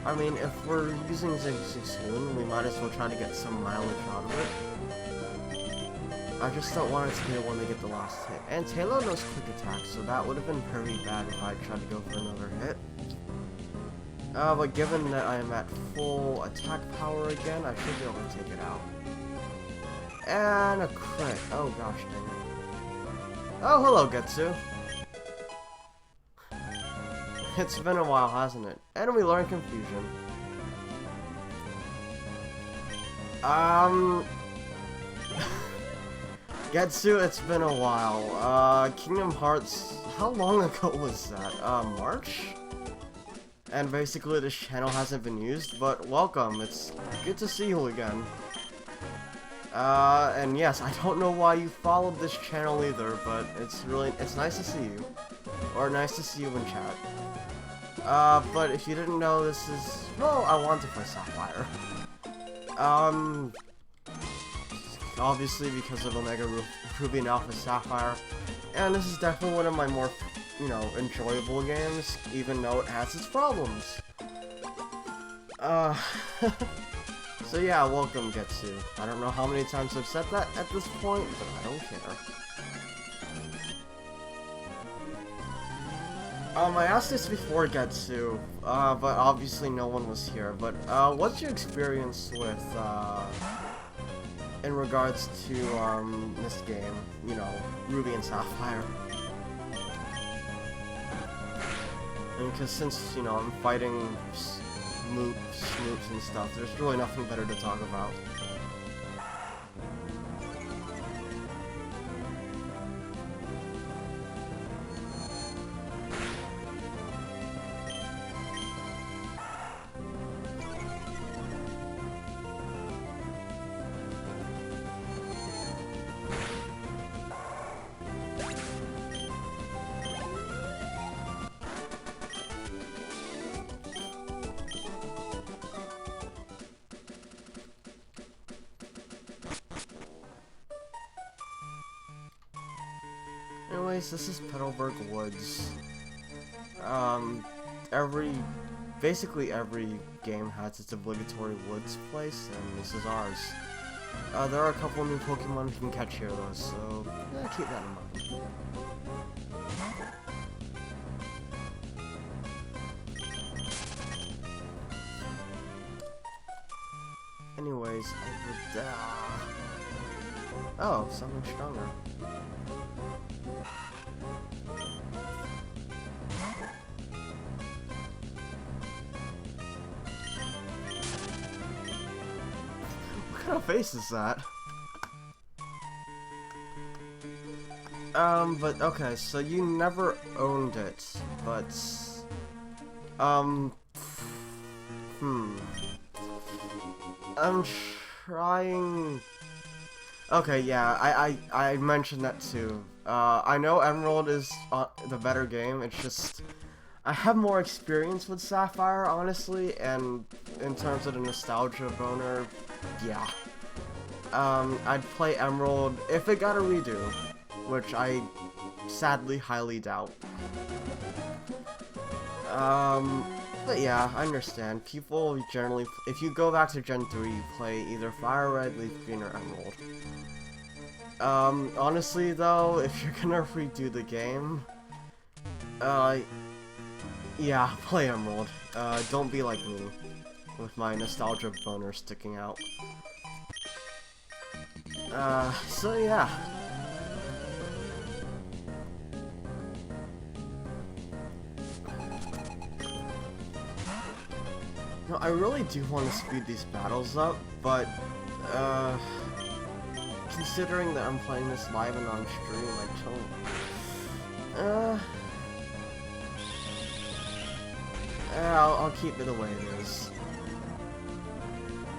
I mean, if we're using Zigzagoon, we might as well try to get some mileage out of it. I just don't want it to be the one to get the last hit. And Taylor knows quick attack, so that would have been pretty bad if I tried to go for another hit. But given that I am at full attack power again, I should be able to take it out. And a crit. Oh gosh dang it. Oh, hello Getsu. It's been a while, hasn't it? And we learned Confusion. Getsu, it's been a while. Kingdom Hearts, how long ago was that? March? And basically this channel hasn't been used, but welcome, it's good to see you again. And yes, I don't know why you followed this channel either, but it's nice to see you. Or nice to see you in chat. But if you didn't know, this is, well, I want to play Sapphire. Obviously because of Omega Ruby and Alpha Sapphire, and this is definitely one of my more, you know, enjoyable games, even though it has its problems. So yeah, welcome, Getsu. I don't know how many times I've said that at this point, but I don't care. I asked this before, Getsu, but obviously no one was here, but, what's your experience with, in regards to, this game, you know, Ruby and Sapphire? And because since, you know, I'm fighting Smoops and stuff, there's really nothing better to talk about. Anyways, this is Petalburg Woods. Basically every game has its obligatory woods place, and this is ours. There are a couple new Pokemon you can catch here though, so yeah, keep that in mind. Anyways, I would, oh, something stronger. What kind of face is that? But okay, so you never owned it, but, I'm trying... Okay, yeah, I mentioned that too. I know Emerald is the better game, it's just... I have more experience with Sapphire, honestly, and in terms of the nostalgia boner, yeah. I'd play Emerald if it got a redo, which I sadly highly doubt. But yeah, I understand. People generally, if you go back to Gen 3, you play either Fire Red, Leaf Green, or Emerald. Honestly though, if you're gonna redo the game, yeah, play Emerald. Don't be like me, with my nostalgia boner sticking out. So yeah. No, I really do want to speed these battles up, but, considering that I'm playing this live and on stream, I don't... I'll keep it the way it is.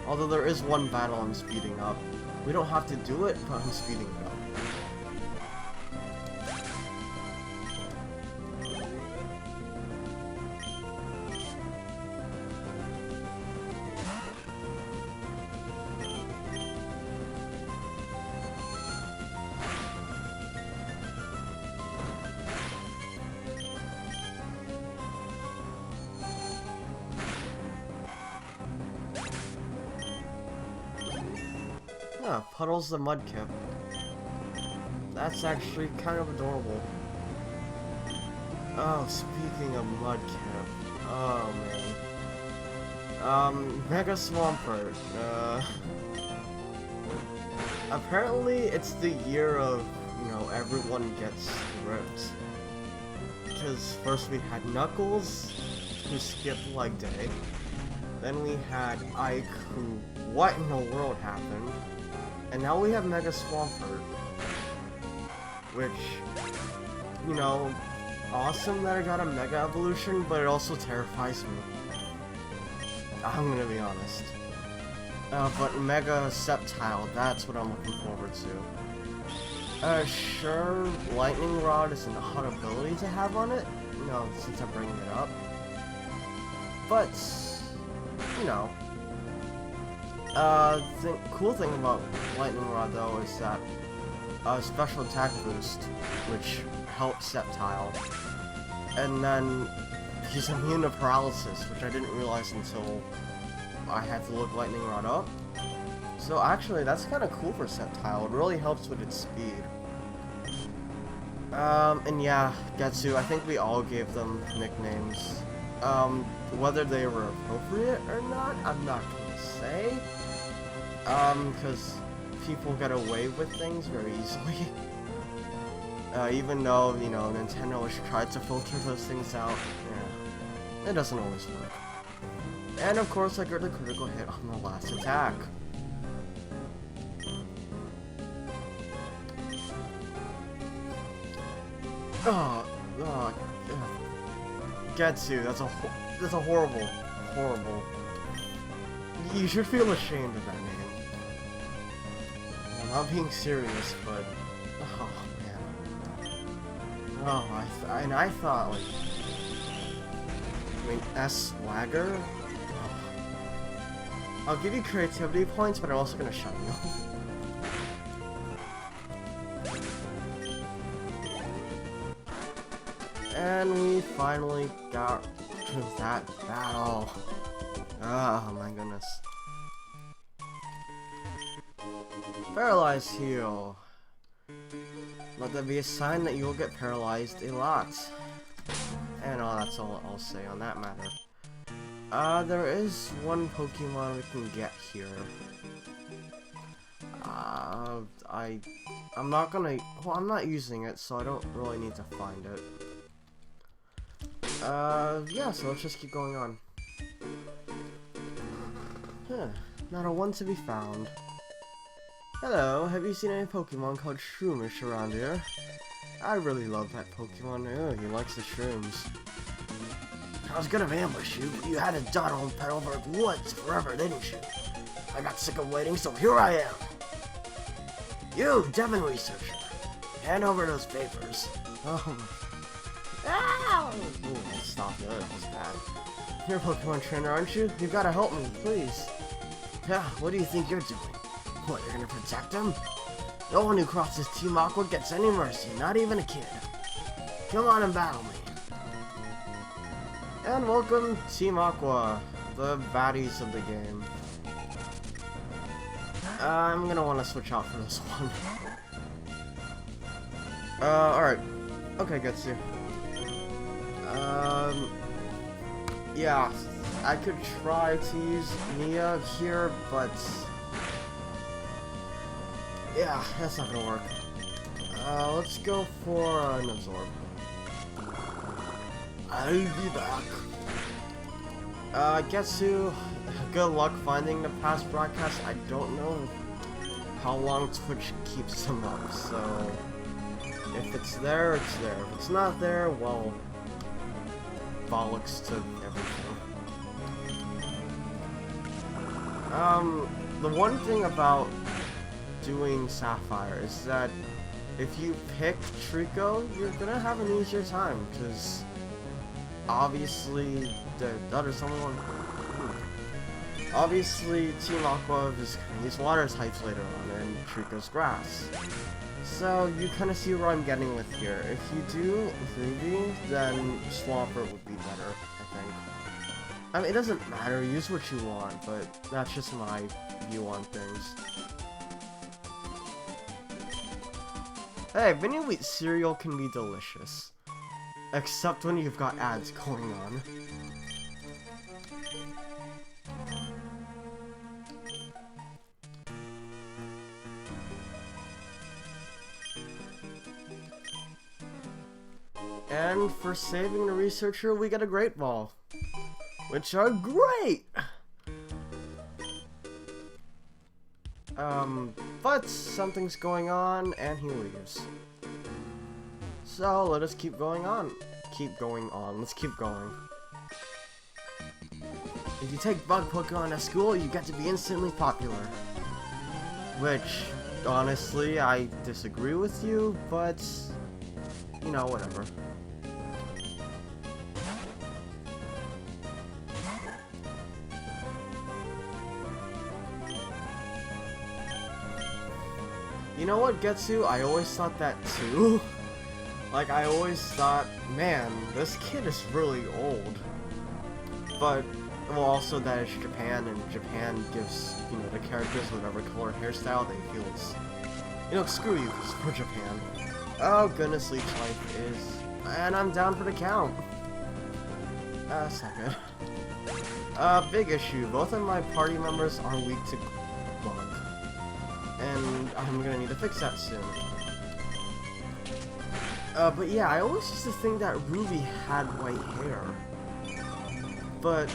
Although there is one battle I'm speeding up. We don't have to do it, but I'm speeding it up. Puddles the Mudkip. That's actually kind of adorable. Oh, speaking of Mudkip. Oh, man. Mega Swampert. Apparently it's the year of, you know, everyone gets ripped. Because first we had Knuckles, who skipped leg day. Then we had Ike, who... What in the world happened? And now we have Mega Swampert, which, you know, awesome that I got a Mega Evolution, but it also terrifies me. I'm gonna be honest. But Mega Sceptile, that's what I'm looking forward to. Sure, Lightning Rod is an odd ability to have on it, you know, since I'm bringing it up. But, you know, the cool thing about Lightning Rod, though, is that special attack boost, which helps Sceptile, and then he's immune to paralysis, which I didn't realize until I had to look Lightning Rod up. So actually, that's kind of cool for Sceptile. It really helps with its speed. And yeah, Getsu, I think we all gave them nicknames. Whether they were appropriate or not, I'm not gonna say. Because people get away with things very easily. Even though, you know, Nintendo has tried to filter those things out, yeah, it doesn't always work. And of course, I got the critical hit on the last attack. Getsu, that's a horrible. You should feel ashamed of that name. I'm not being serious, but oh man. Oh, I thought like, I mean, S Swagger. Oh. I'll give you creativity points, but I'm also gonna shut you. And we finally got to that battle. Oh my goodness. Paralyzed heal. Let that be a sign that you will get paralyzed a lot. And that's all I'll say on that matter. There is one Pokemon we can get here. I'm not gonna, well, I'm not using it, so I don't really need to find it. Yeah, so let's just keep going on. Huh, not a one to be found. Hello, have you seen any Pokemon called Shroomish around here? I really love that Pokemon. Oh, he likes the shrooms. I was gonna ambush you, but you had to dawdle and pet over the woods forever, didn't you? I got sick of waiting, so here I am. You, Devon researcher, hand over those papers. Oh. Ow! Ooh, stop it. That was bad. You're a Pokemon trainer, aren't you? You've gotta help me, please. Yeah, what do you think you're doing? What, you're gonna protect him? No one who crosses Team Aqua gets any mercy, not even a kid. Come on and battle me. And welcome, Team Aqua, the baddies of the game. I'm gonna want to switch out for this one. Alright. Okay, Getsu. Yeah, I could try to use Nia here, but yeah, that's not gonna work. Let's go for an Absorb. I'll be back. Getsu, good luck finding the past broadcast. I don't know how long Twitch keeps them up, so if it's there, it's there. If it's not there, well, bollocks to everything. The one thing about doing Sapphire is that if you pick Trico, you're gonna have an easier time, because obviously there's only one. Obviously, Team Aqua is gonna use water types later on, and Trico's grass. So you kind of see where I'm getting with here. If you do Ruby, then Swampert would be better, I think. I mean, it doesn't matter, use what you want, but that's just my view on things. Hey, mini wheat cereal can be delicious. Except when you've got ads going on. And for saving the researcher, we get a Great Ball. Which are great! But something's going on, and he leaves. So, let us keep going on. Let's keep going. If you take Bug Pokemon at school, you get to be instantly popular. Which, honestly, I disagree with you, but, you know, whatever. You know what, Getsu? I always thought that too. Like, I always thought, man, this kid is really old. But, well, also that it's Japan, and Japan gives, you know, the characters whatever color hairstyle they feel is, you know, screw you, because we're Japan. Oh goodness, Leech Life is, and I'm down for the count. That's not good. Big issue, both of my party members are weak to bug. And I'm gonna need to fix that soon. But yeah, I always used to think that Ruby had white hair. But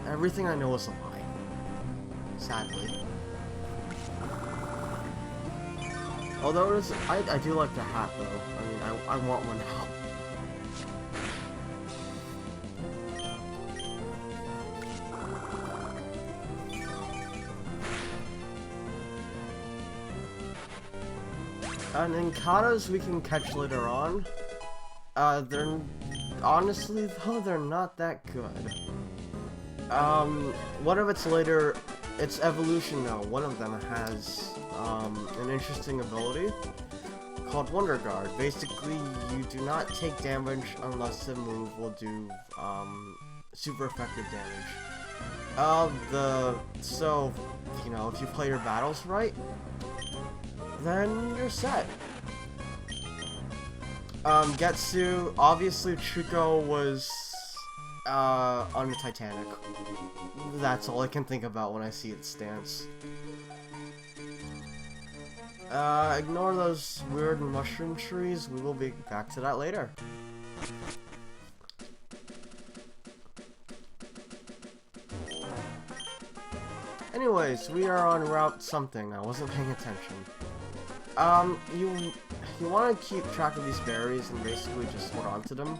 everything I know is a lie. Sadly. Although it is, I do like the hat though. I mean, I want one now. And Inkatas we can catch later on. They're honestly though, they're not that good. One of its later, its evolution though, one of them has an interesting ability called Wonder Guard. Basically, you do not take damage unless the move will do super effective damage. So you know, if you play your battles right, then you're set. Getsu, obviously Trico was on the Titanic. That's all I can think about when I see its stance. Ignore those weird mushroom trees, we will be back to that later. Anyways, we are on route something, I wasn't paying attention. You want to keep track of these berries and basically just hold on to them.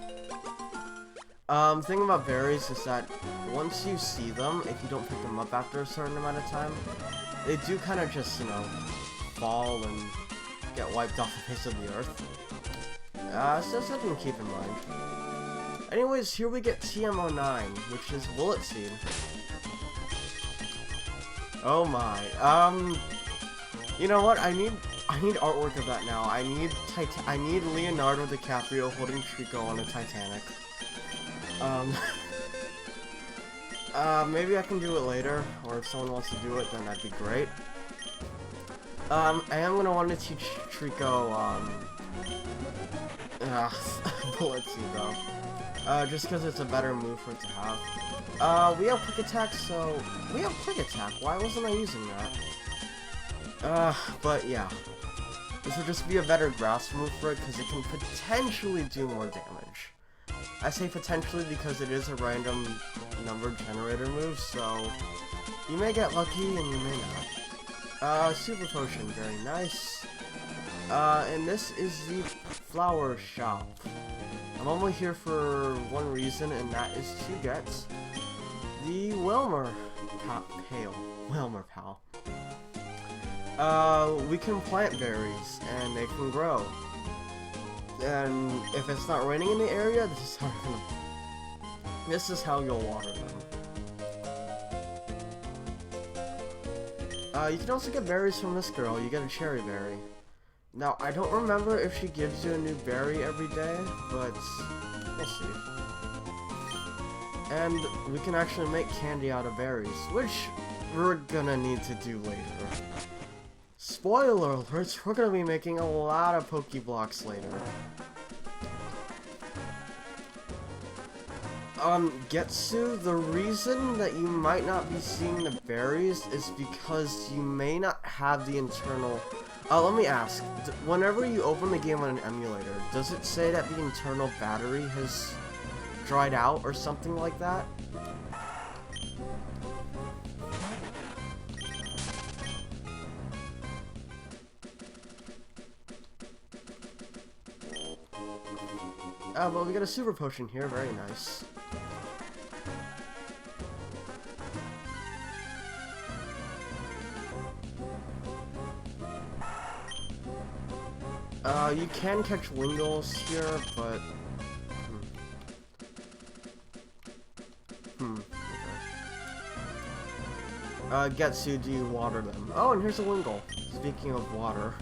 Thing about berries is that once you see them, if you don't pick them up after a certain amount of time, they do kind of just, you know, fall and get wiped off the face of the earth. So something to keep in mind. Anyways, here we get TM09, which is Bullet Seed. Oh my, you know what, I need artwork of that now. I need Leonardo DiCaprio holding Trico on a Titanic. Maybe I can do it later, or if someone wants to do it, then that'd be great. I am gonna want to teach Trico, Bullet Seed though. Just because it's a better move for it to have. We have Quick Attack, so... We have Quick Attack, why wasn't I using that? But yeah. This would just be a better grass move for it, because it can potentially do more damage. I say potentially because it is a random number generator move, so... You may get lucky, and you may not. Super Potion, very nice. And this is the flower shop. I'm only here for one reason, and that is to get the Wilmer Pal. We can plant berries, and they can grow. And if it's not raining in the area, this is how you'll water them. You can also get berries from this girl. You get a cherry berry. Now, I don't remember if she gives you a new berry every day, but we'll see. And we can actually make candy out of berries, which we're gonna need to do later. Spoiler alerts, we're gonna be making a lot of Pokeblocks later. Getsu, the reason that you might not be seeing the berries is because you may not have the internal... let me ask, whenever you open the game on an emulator, does it say that the internal battery has dried out or something like that? Well, we got a Super Potion here, very nice. You can catch Wingles here, but... Okay. Getsu, do you water them? Oh, and here's a Wingle. Speaking of water,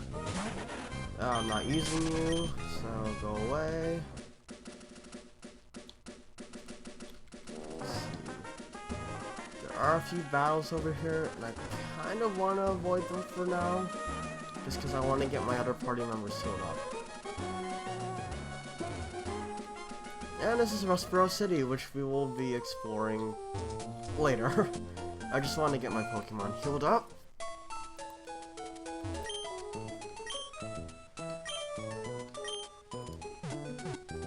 I'm not using you, so go away. There are a few battles over here, and I kind of want to avoid them for now, just because I want to get my other party members healed up. And this is Rustboro City, which we will be exploring later. I just want to get my Pokemon healed up.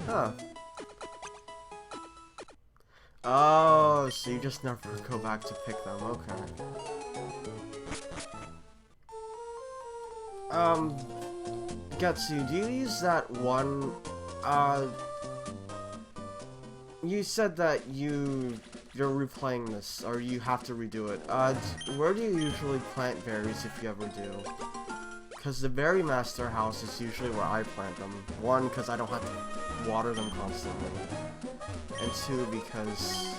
Huh. Oh, so you just never go back to pick them, okay. Getsu, do you use that one, you said that you're replaying this, or you have to redo it. Where do you usually plant berries if you ever do? Because the Berry Master house is usually where I plant them. One, because I don't have to water them constantly. And two, because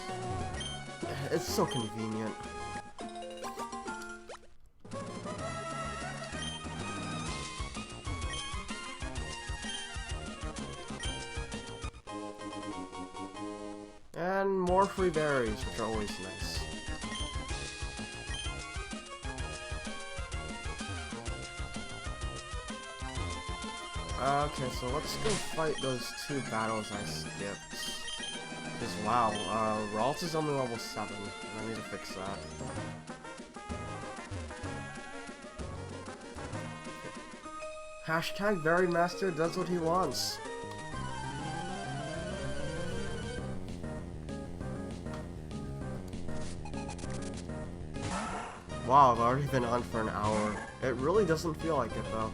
it's so convenient. And more free berries, which are always nice. Okay, so let's go fight those two battles I skipped. Because wow, Ralts is only level 7, and I need to fix that. Hashtag Berry Master does what he wants. Wow, I've already been on for an hour. It really doesn't feel like it though.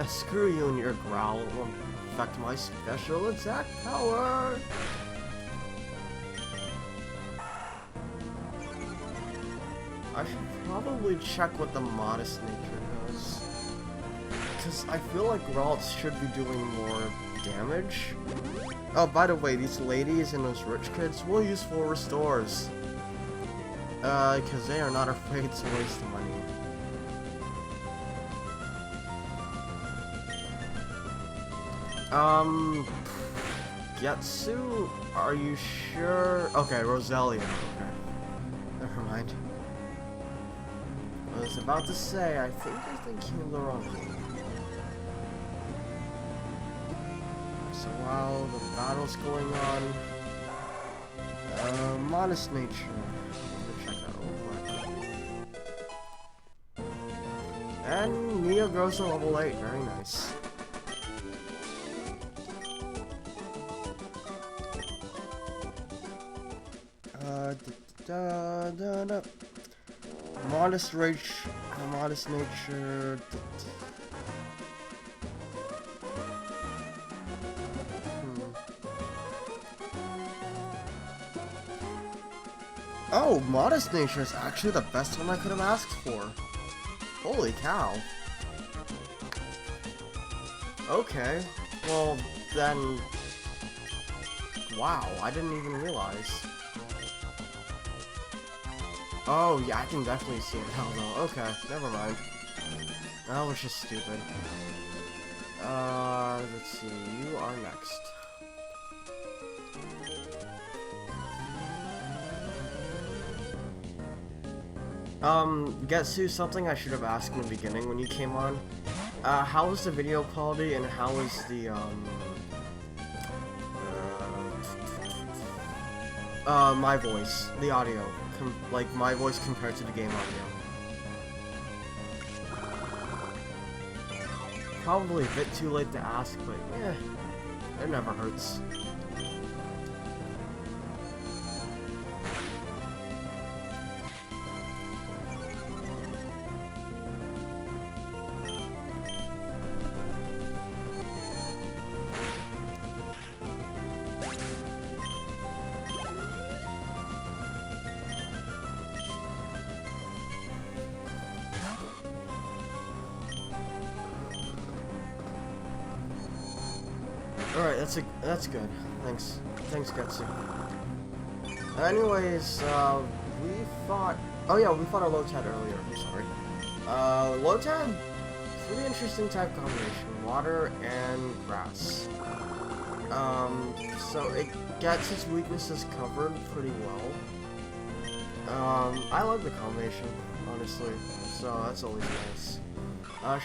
Screw you and your growl. It won't affect my special attack power. I should probably check what the modest nature does. Because I feel like Ralts should be doing more damage. Oh, by the way, these ladies and those rich kids will use full restores. Because they are not afraid to waste money. Getsu, are you sure? Okay, Roselia. Okay. Never mind. I was about to say, I think you're thinking of the wrong thing. So while the battle's going on, modest nature. Let me check that real quick. And Neo grows to level 8, very nice. Modest nature. Oh, modest nature is actually the best one I could have asked for. Holy cow. Okay, well then, wow, I didn't even realize. Oh, yeah, I can definitely see it now, though. Okay, never mind. That was just stupid. Let's see, you are next. Getsu, something I should have asked in the beginning when you came on. How was the video quality, and how was the, my voice, the audio? Like, my voice compared to the game audio. Probably a bit too late to ask, but it never hurts. Alright, that's good. Thanks, Getsu. Anyways, we fought... Oh yeah, we fought a Lotad earlier, I'm sorry. Lotad, pretty interesting type combination, water and grass. So it gets its weaknesses covered pretty well. I love the combination, honestly, so that's always nice.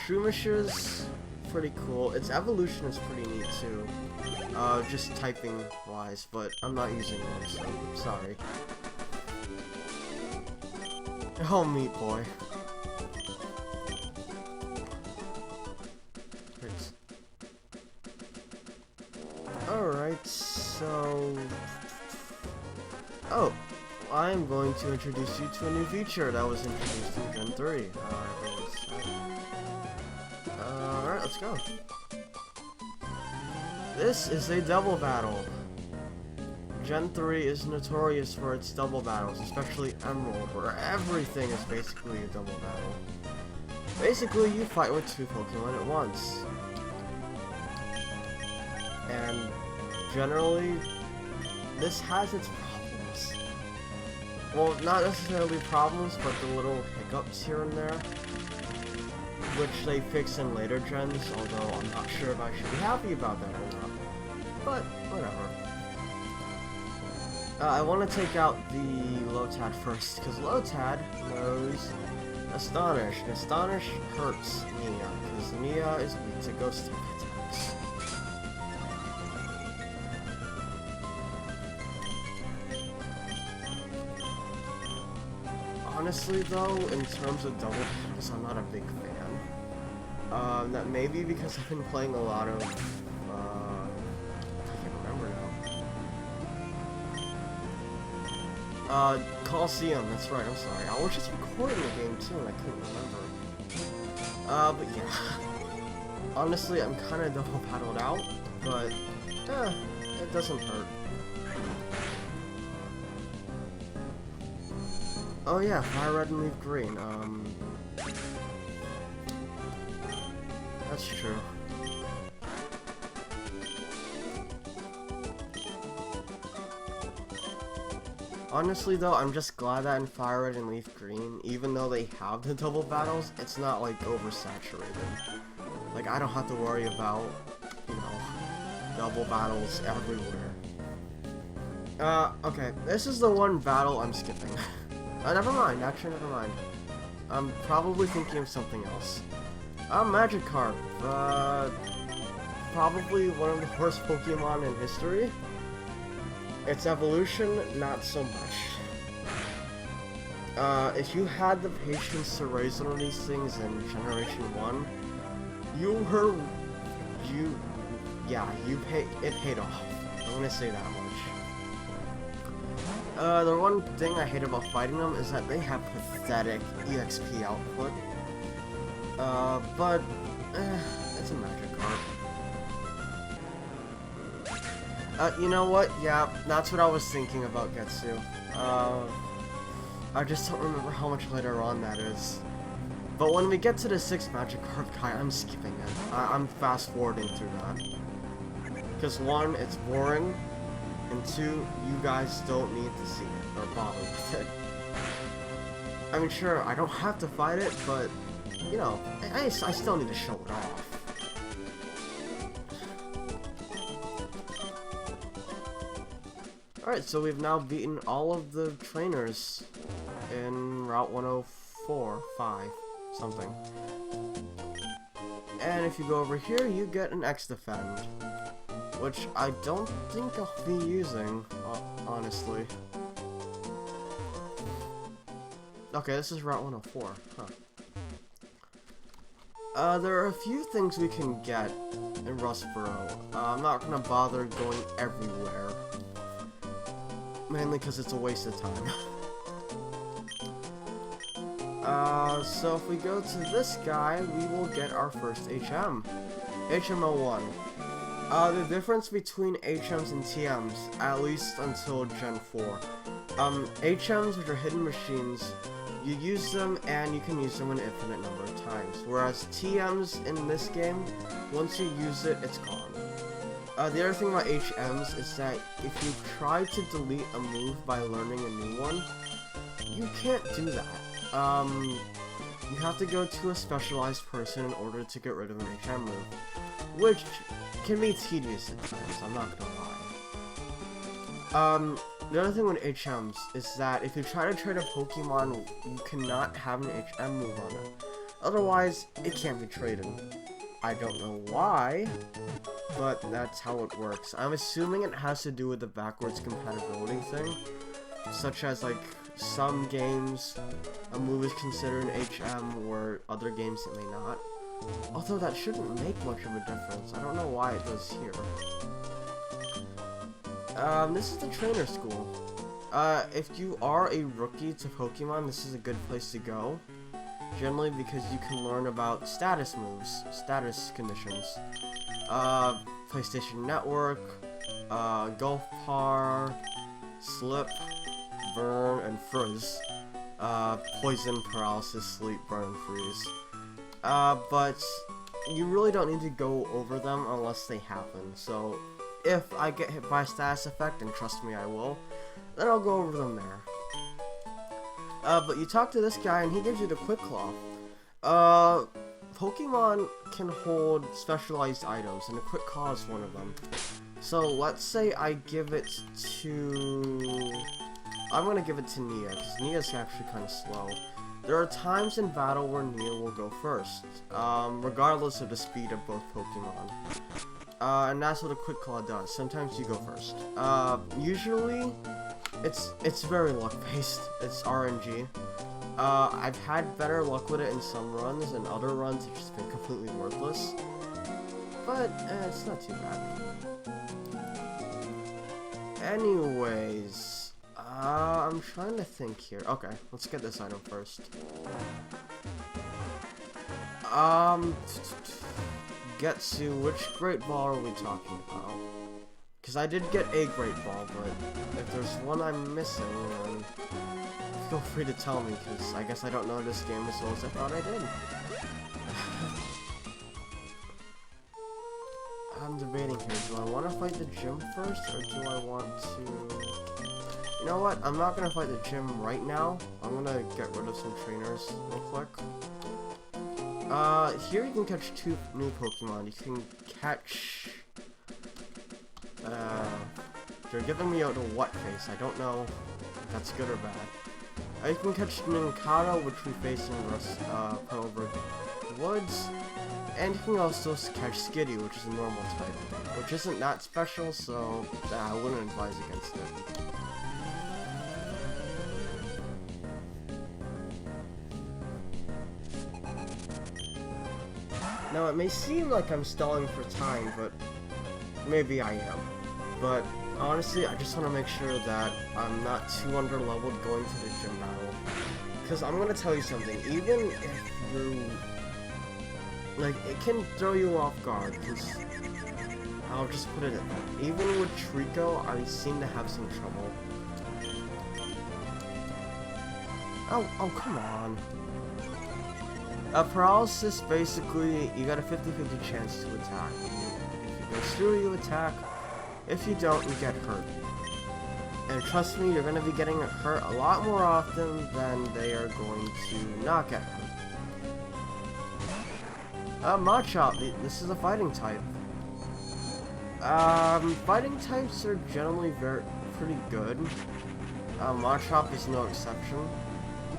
Shroomisher's pretty cool. Its evolution is pretty neat too. Just typing wise, but I'm not using it, so sorry. Oh, Meat Boy. Thanks. Alright, so... Oh, I'm going to introduce you to a new feature that was introduced in Gen 3. Alright, let's go. This is a double battle. Gen 3 is notorious for its double battles, especially Emerald, where everything is basically a double battle. Basically, you fight with two Pokemon at once. And generally, this has its problems. Well, not necessarily problems, but the little hiccups here and there, which they fix in later gens, although I'm not sure if I should be happy about that or not. But, whatever. I want to take out the Lotad first, because Lotad knows Astonish. Astonish hurts Mia, because Mia is weak to ghost type attacks. Honestly though, in terms of double battles, I'm not a big fan. That may be because I've been playing a lot of, I can't remember now. Coliseum, that's right, I'm sorry. I was just recording the game too and I couldn't remember. But yeah. Honestly, I'm kinda double battled out, but, it doesn't hurt. Oh yeah, Fire Red and Leaf Green, that's true. Honestly though, I'm just glad that in Fire Red and Leaf Green, even though they have the double battles, it's not like oversaturated. Like, I don't have to worry about, you know, double battles everywhere. Okay, this is the one battle I'm skipping. Never mind, actually never mind. I'm probably thinking of something else. Magikarp, probably one of the worst Pokemon in history. Its evolution, not so much. If you had the patience to raise one of these things in Generation 1, it paid off. I'm gonna say that much. The one thing I hate about fighting them is that they have pathetic EXP output. But, it's a Magikarp. You know what? Yeah, that's what I was thinking about Getsu. I just don't remember how much later on that is. But when we get to the 6th Magikarp guy, I'm skipping it. I'm fast-forwarding through that. Because 1, it's boring, and 2, you guys don't need to see it, or bother with it. I mean, sure, I don't have to fight it, but, you know, I still need to show it off. Alright, so we've now beaten all of the trainers in Route 104, 5, something. And if you go over here, you get an X-Defend, which I don't think I'll be using, honestly. Okay, this is Route 104, huh. There are a few things we can get in Rustboro. I'm not gonna bother going everywhere. Mainly because it's a waste of time. So if we go to this guy, we will get our first HM. HM01. The difference between HMs and TMs, at least until Gen 4. HMs, which are hidden machines, you use them and you can use them an infinite number of times. Whereas TMs in this game, once you use it, it's gone. The other thing about HMs is that if you try to delete a move by learning a new one, you can't do that. You have to go to a specialized person in order to get rid of an HM move, which can be tedious at times, I'm not gonna lie. The other thing with HMs is that if you try to trade a Pokemon, you cannot have an HM move on it. Otherwise, it can't be traded. I don't know why, but that's how it works. I'm assuming it has to do with the backwards compatibility thing, such as like some games a move is considered an HM, or other games it may not. Although that shouldn't make much of a difference. I don't know why it does here. This is the trainer school. If you are a rookie to Pokemon, this is a good place to go. Generally because you can learn about status moves, status conditions. PlayStation Network, Golf Par, Slip, Burn, and Frizz. Poison, Paralysis, Sleep, Burn, and Freeze. But you really don't need to go over them unless they happen. So if I get hit by a status effect, and trust me I will, then I'll go over them there. But you talk to this guy and he gives you the Quick Claw. Pokemon can hold specialized items, and the Quick Claw is one of them. So let's say I give it to... I'm gonna give it to Nia, because Nia's actually kind of slow. There are times in battle where Nia will go first, regardless of the speed of both Pokemon. And that's what a Quick Claw does. Sometimes you go first. Usually, it's very luck-based. It's RNG. I've had better luck with it in some runs, and other runs it's just been completely worthless. But, it's not too bad. Anyways, I'm trying to think here. Okay, let's get this item first. Getsu, which Great Ball are we talking about? Because I did get a Great Ball, but if there's one I'm missing, then feel free to tell me, because I guess I don't know this game as well as I thought I did. I'm debating here. Do I want to fight the gym first, or do I want to... You know what? I'm not going to fight the gym right now. I'm going to get rid of some trainers real quick. Here you can catch 2 new Pokemon. You can catch... they're giving me out a what face. I don't know if that's good or bad. You can catch Ninkata, which we face in the Pelver Woods. And you can also catch Skitty, which is a normal type. Which isn't that special, so I wouldn't advise against it. Now, it may seem like I'm stalling for time, but maybe I am. But honestly, I just want to make sure that I'm not too underleveled going to the gym battle. Because I'm going to tell you something, even if you... Like, it can throw you off guard, because... I'll just put it in. Even with Trico, I seem to have some trouble. Oh, come on. Paralysis, basically, you got a 50-50 chance to attack. If it goes through, you attack. If you don't, you get hurt. And trust me, you're going to be getting hurt a lot more often than they are going to not get hurt. Machop, this is a fighting type. Fighting types are generally pretty good. Machop is no exception.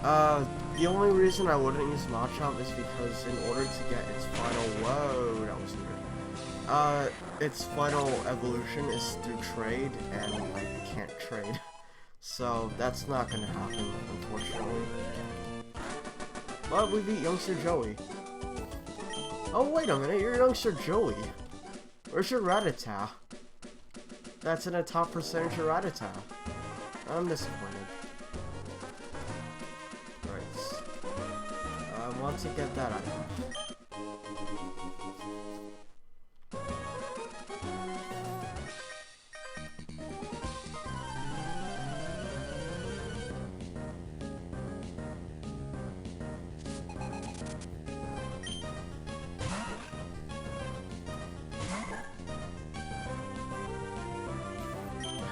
The only reason I wouldn't use Machop is because in order to get its final... Whoa, that was weird. Its final evolution is through trade, and I can't trade. So, that's not gonna happen, unfortunately. But we beat Youngster Joey. Oh, wait a minute, you're Youngster Joey. Where's your Rattata? That's in a top percentage of Rattata. I'm disappointed. Right. I want to get that item.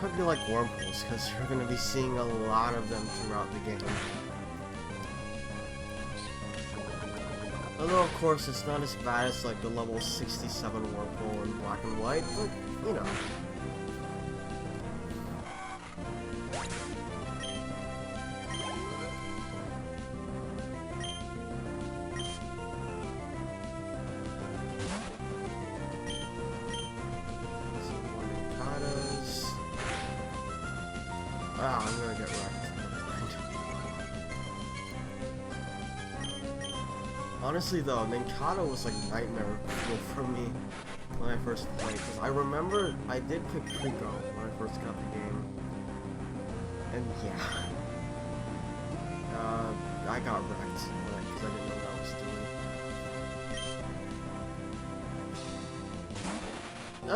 hope you like wormholes, because you're going to be seeing a lot of them throughout the game. Although, of course, it's not as bad as, like, the level 67 wormhole in Black and White, but, you know. Ah, I'm gonna get wrecked. Honestly though, Ninkata was like nightmare for me when I first played, because I remember I did pick Trico when I first got the game. And yeah. I got wrecked because I didn't know what I was doing.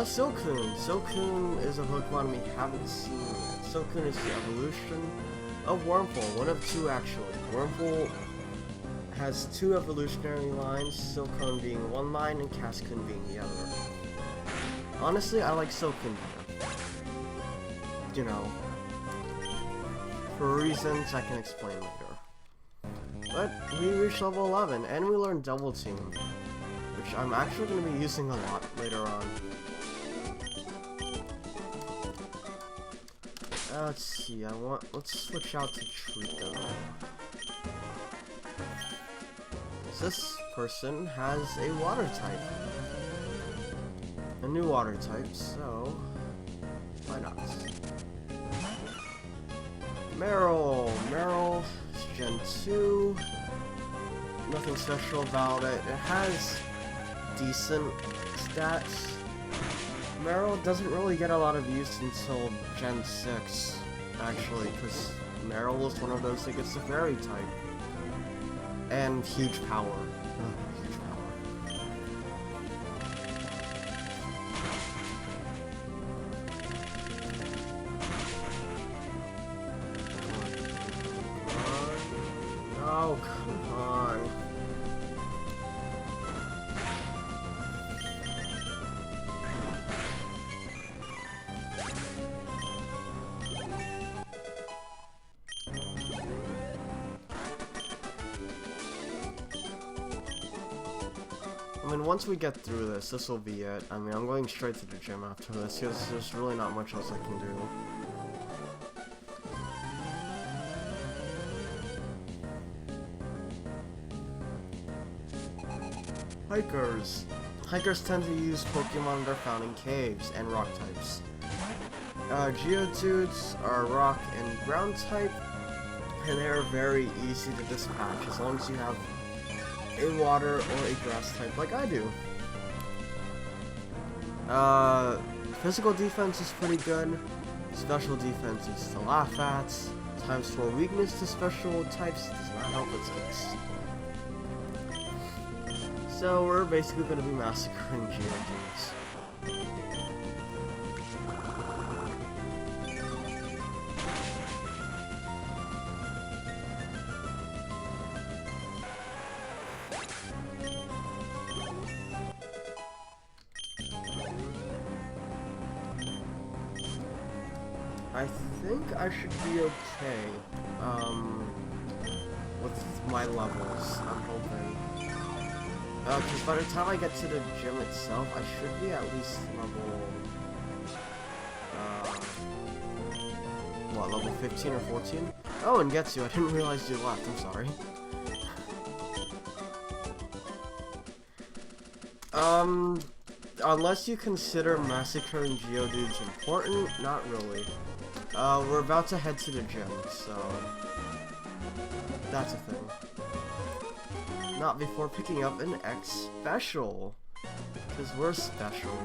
Silcoon. Silcoon is a Pokemon we haven't seen yet. Silcoon is the evolution of Wurmple, one of two actually. Wurmple has two evolutionary lines, Silcoon being one line and Cascoon being the other. Honestly, I like Silcoon better. You know, for reasons I can explain later. But we reached level 11 and we learned Double Team, which I'm actually going to be using a lot later on. Let's see, let's switch out to Trico. This person has a water type. A new water type, so why not? Meryl is Gen 2. Nothing special about it. It has decent stats. Meryl doesn't really get a lot of use until Gen 6, actually, because Meryl is one of those that gets the fairy type. And huge power. Huge power. Oh, come on. I mean, once we get through this, this will be it. I mean, I'm going straight to the gym after this, because there's really not much else I can do. Hikers. Hikers tend to use Pokemon that are found in caves and rock types. Geodudes are rock and ground type, and they are very easy to dispatch as long as you have a water or a grass type like I do. Physical defense is pretty good. Special defense is to laugh at. Times 4 weakness to special types does not help its case. So we're basically going to be massacring Geodudes. I think I should be okay, with my levels, I'm hoping. Because by the time I get to the gym itself, I should be at least level, level 15 or 14? Oh, and Getsu, I didn't realize you left, I'm sorry. Unless you consider massacring Geodudes important, not really. We're about to head to the gym, so that's a thing. Not before picking up an X special, because we're special.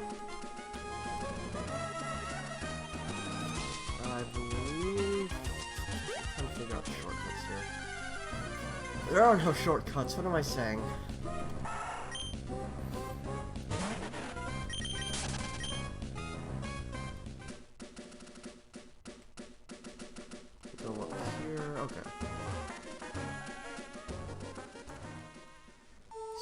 I believe I'm trying to figure out the shortcuts here. There are no shortcuts, what am I saying? Go up here, okay.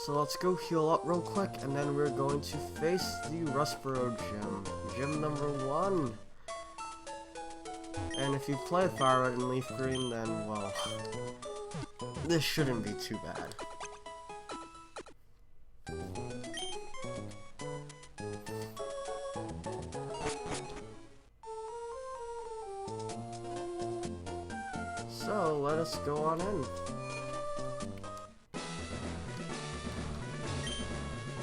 So let's go heal up real quick, and then we're going to face the Rustboro gym. Gym number 1. And if you play Fire Red and Leaf Green, then, well, this shouldn't be too bad. So, let us go on in.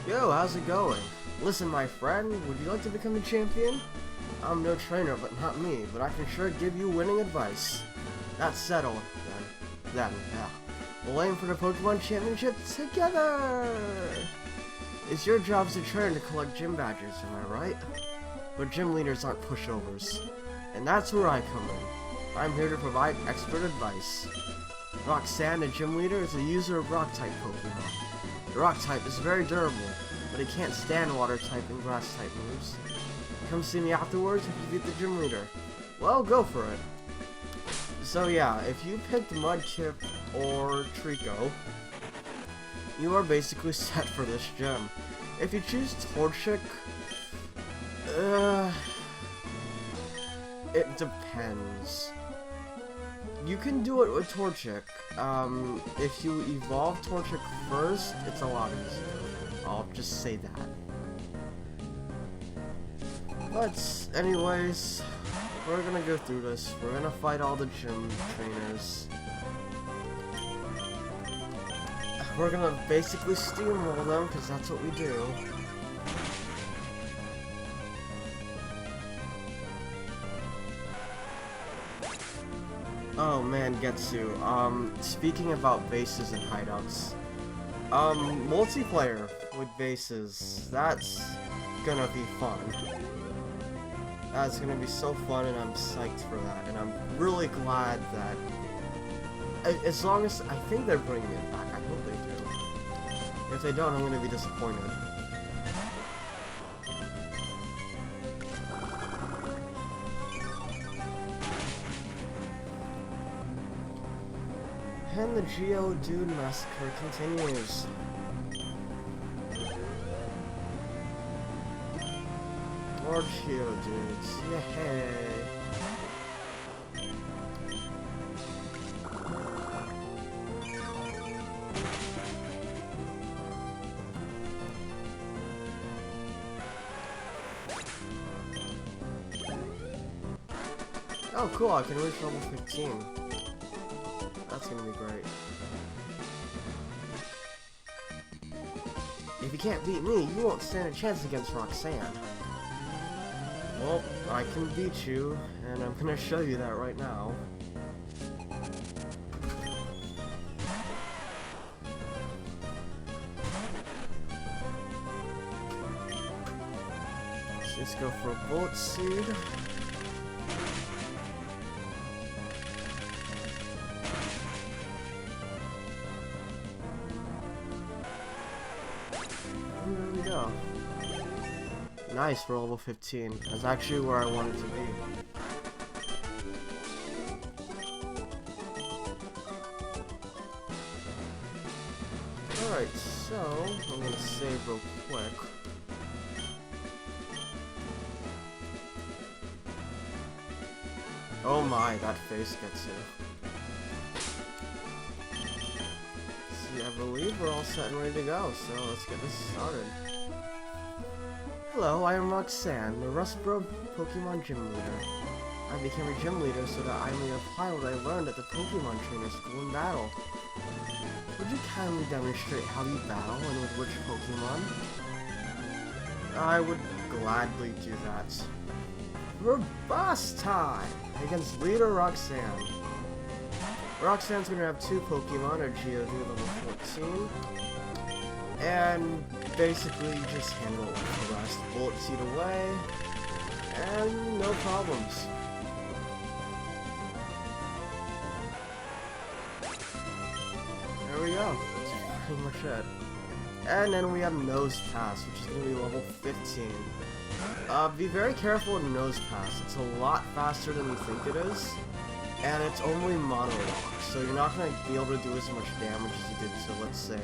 Yo, how's it going? Listen, my friend, would you like to become a champion? I'm no trainer, but not me, but I can sure give you winning advice. That's settled, then. Yeah. We'll aim for the Pokemon Championship together! It's your job as a trainer to collect gym badges, am I right? But gym leaders aren't pushovers. And that's where I come in. I'm here to provide expert advice. Roxanne, the gym leader, is a user of Rock-type Pokemon. The Rock-type is very durable, but it can't stand Water-type and Grass-type moves. Come see me afterwards if you beat the gym leader. Well, go for it. So yeah, if you picked Mudkip or Trico, you are basically set for this gym. If you choose Torchic, it depends. You can do it with Torchic. If you evolve Torchic first, it's a lot easier. I'll just say that. But, anyways, we're gonna go through this. We're gonna fight all the gym trainers. We're gonna basically steamroll them, because that's what we do. Oh man, Getsu. Speaking about bases and hideouts. Multiplayer with bases. That's gonna be fun. That's gonna be so fun, and I'm psyched for that. And I'm really glad that, as long as I think they're bringing it back, I hope they do. If they don't, I'm gonna be disappointed. And the Geodude massacre continues. More Geodudes, yay! Oh cool, I can reach level 15. That's gonna be great. If you can't beat me, you won't stand a chance against Roxanne. Well, I can beat you, and I'm gonna show you that right now. Let's go for a Bullet Seed. And there we go. Nice, for level 15. That's actually where I wanted to be. Alright, so I'm gonna save real quick. Oh my, that face gets you. See, I believe we're all set and ready to go, so let's get this started. Hello, I am Roxanne, the Rustboro Pokemon Gym Leader. I became a gym leader so that I may apply what I learned at the Pokemon Trainer School in battle. Would you kindly demonstrate how you battle and with which Pokemon? I would gladly do that. Robust time! Against leader Roxanne. Roxanne's gonna have two Pokemon, a Geodude level 14. And basically just handle the rest. Bullet Seed away. And no problems. There we go. That's pretty much it. And then we have Nose Pass, which is going to be level 15. Be very careful with Nose Pass. It's a lot faster than you think it is. And it's only Mono Lock, so you're not going to be able to do as much damage as you did to, let's say,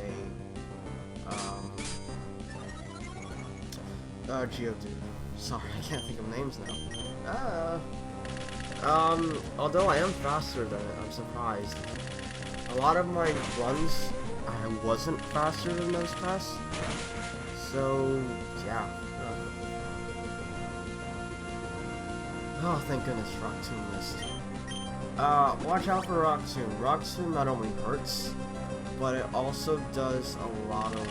Geodude. Sorry, I can't think of names now. Although I am faster than it, I'm surprised. A lot of my runs, I wasn't faster than those tests. So, yeah. Oh, thank goodness, Rock Tomb missed. Watch out for Rock Tomb. Rock Tomb not only hurts, but it also does a lot of...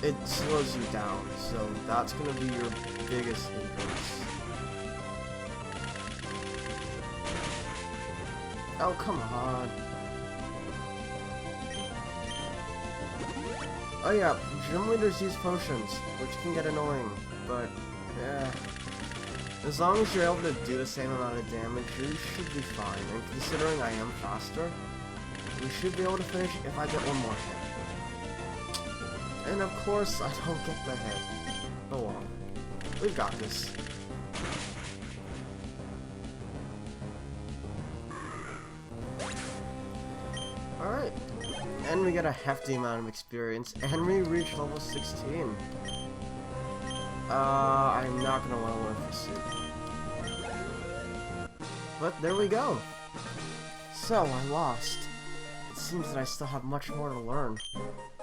It slows you down, so that's gonna be your biggest hindrance. Oh, come on. Oh yeah, gym leaders use potions, which can get annoying, but yeah. As long as you're able to do the same amount of damage, you should be fine. And considering I am faster, we should be able to finish if I get one more hit. And of course, I don't get the hit. Oh well. We've got this. Alright. And we get a hefty amount of experience, and we reach level 16. I'm not gonna want to learn Pursuit. But there we go. So, I lost. It seems that I still have much more to learn.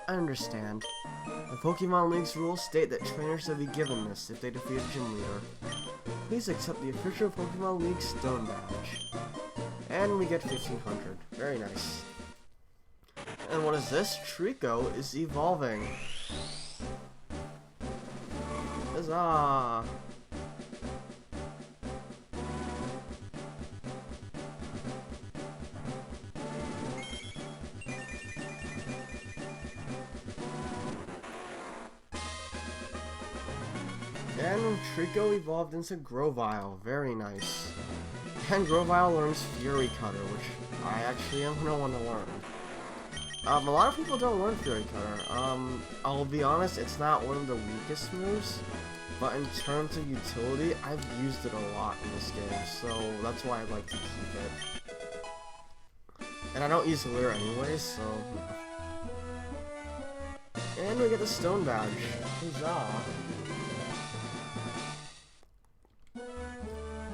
I understand. The Pokemon League's rules state that trainers will be given this if they defeat a gym leader. Please accept the official Pokemon League Stone Badge. And we get 1500. Very nice. And what is this? Trico is evolving. Huzzah! And Trico evolved into Grovyle. Very nice. And Grovyle learns Fury Cutter, which I actually am gonna want to learn. A lot of people don't learn Fury Cutter. I'll be honest, it's not one of the weakest moves, but in terms of utility, I've used it a lot in this game, so that's why I like to keep it. And I don't use Leer anyways, so... And we get the Stone Badge. Huzzah!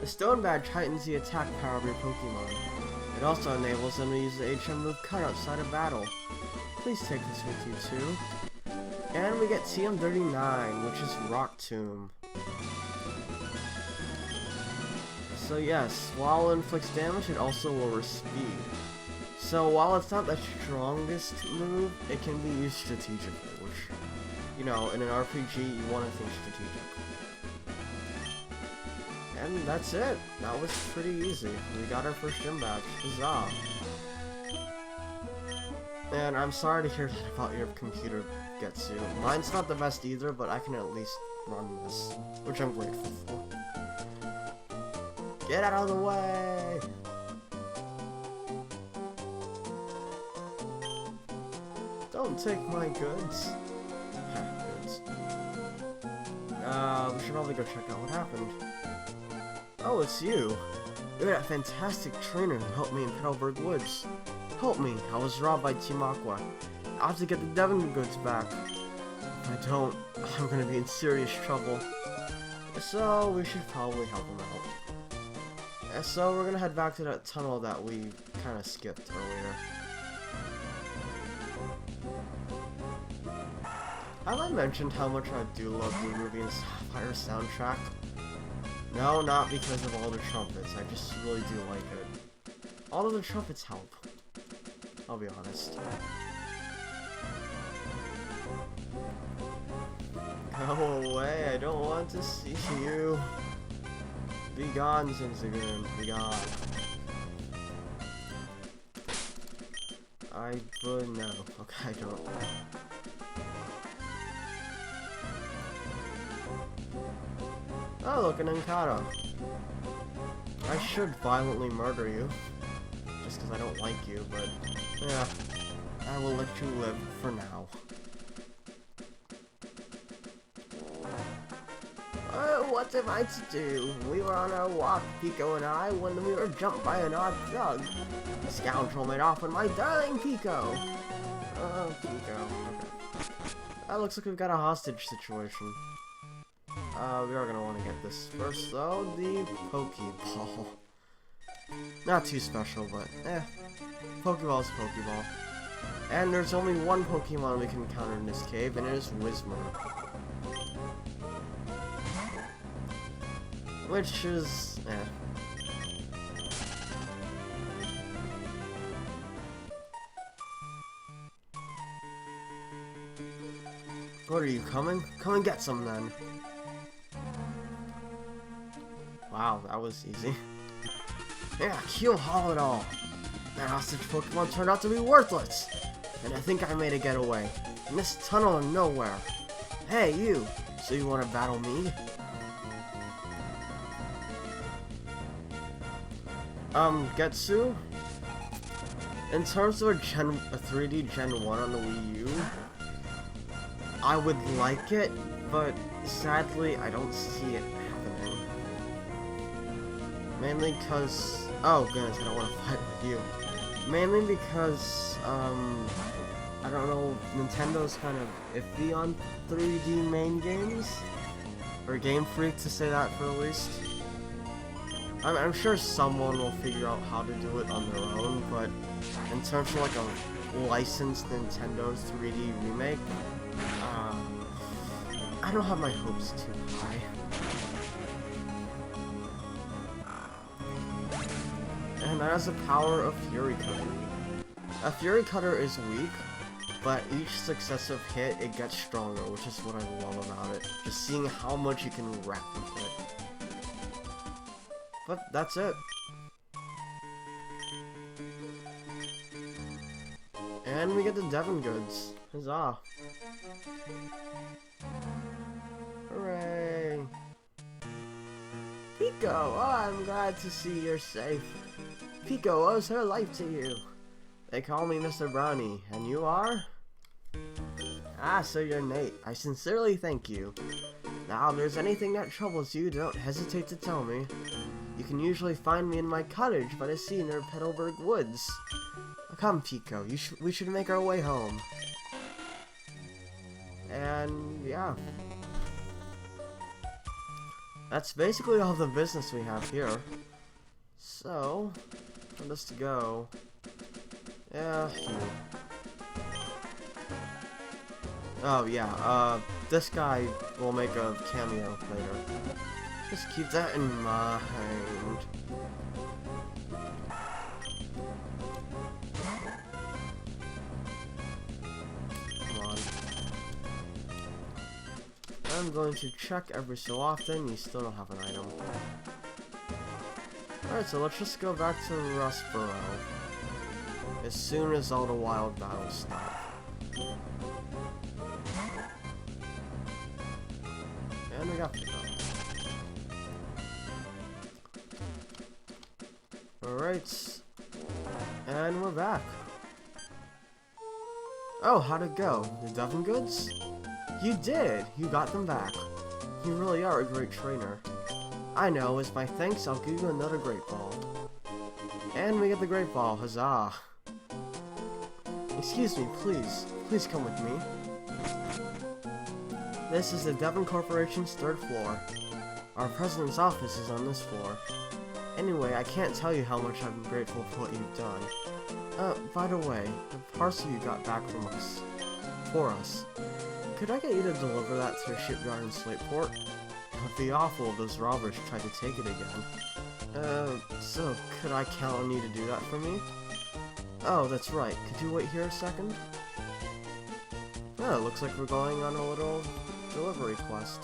The Stone Badge heightens the attack power of your Pokemon. It also enables them to use the HM move Cut outside of battle. Please take this with you too. And we get TM39, which is Rock Tomb. So yes, while it inflicts damage, it also lowers speed. So while it's not the strongest move, it can be used strategically, which, you know, in an RPG, you want to think strategic. And that's it. That was pretty easy. We got our first gym badge. Huzzah. And I'm sorry to hear that about your computer, Getsu. Mine's not the best either, but I can at least run this, which I'm grateful for. Get out of the way! Don't take my goods. Goods. We should probably go check out what happened. Oh, it's you. You're that fantastic trainer who helped me in Petalburg Woods. Help me. I was robbed by Team Aqua. I have to get the Devon goods back. If I don't, I'm gonna be in serious trouble. So, we should probably help him out. So, we're gonna head back to that tunnel that we kinda skipped earlier. Have I mentioned how much I do love the Ruby and Sapphire soundtrack? No, not because of all the trumpets. I just really do like it. All of the trumpets help. I'll be honest. Go away, I don't want to see you. Be gone, Zinzagoon. Be gone. No. Okay, I don't. Oh, look, an Encado. I should violently murder you. Just because I don't like you, but... yeah. I will let you live for now. What am I to do? We were on our walk, Pico and I, when we were jumped by an odd thug. The scoundrel made off with my darling Pico. Oh, Pico. Okay. Looks like we've got a hostage situation. We are gonna want to get this first, though. The Pokeball. Not too special, but Pokeball's Pokeball. And there's only one Pokemon we can encounter in this cave, and it is Whismur. Which is, What are you, coming? Come and get some then. Wow, that was easy. Yeah, kill haul it all. That hostage Pokemon turned out to be worthless. And I think I made a getaway. In this tunnel of nowhere. Hey, you. So you want to battle me? Getsu? In terms of a 3D Gen 1 on the Wii U, I would like it, but sadly, I don't see it happening. Mainly because... Oh, goodness, I don't want to fight with you. Mainly because, I don't know, Nintendo's kind of iffy on 3D main games? Or Game Freak, to say that for the least. I'm sure someone will figure out how to do it on their own, but in terms of like a licensed Nintendo 3D remake, I don't have my hopes too high. And that has the power of Fury Cutter. A Fury Cutter is weak, but each successive hit, it gets stronger, which is what I love about it. Just seeing how much you can wreck with it. But that's it. And we get the Devon goods. Huzzah. Hooray. Pico, oh, I'm glad to see you're safe. Pico owes her life to you. They call me Mr. Brownie, and you are? Ah, so you're Nate. I sincerely thank you. Now, if there's anything that troubles you, don't hesitate to tell me. You can usually find me in my cottage by the sea near Petalburg Woods. Come, Pico, we should make our way home. And, yeah. That's basically all the business we have here. So, let us go. Yeah. Oh, yeah, this guy will make a cameo later. Just keep that in mind. Come on. I'm going to check every so often. You still don't have an item. Alright, so let's just go back to Rustboro as soon as all the wild battles stop. And we got Pico. Alright. And we're back. Oh, how'd it go? The Devon goods? You did! You got them back. You really are a great trainer. I know, as my thanks, I'll give you another Great Ball. And we get the Great Ball, huzzah! Excuse me, please. Please come with me. This is the Devon Corporation's 3rd floor. Our president's office is on this floor. Anyway, I can't tell you how much I'm grateful for what you've done. By the way, the parcel you got back from us, for us, could I get you to deliver that to a shipyard in Slateport? It would be awful if those robbers tried to take it again. So could I count on you to do that for me? Oh, that's right. Could you wait here a second? Oh, it looks like we're going on a little delivery quest.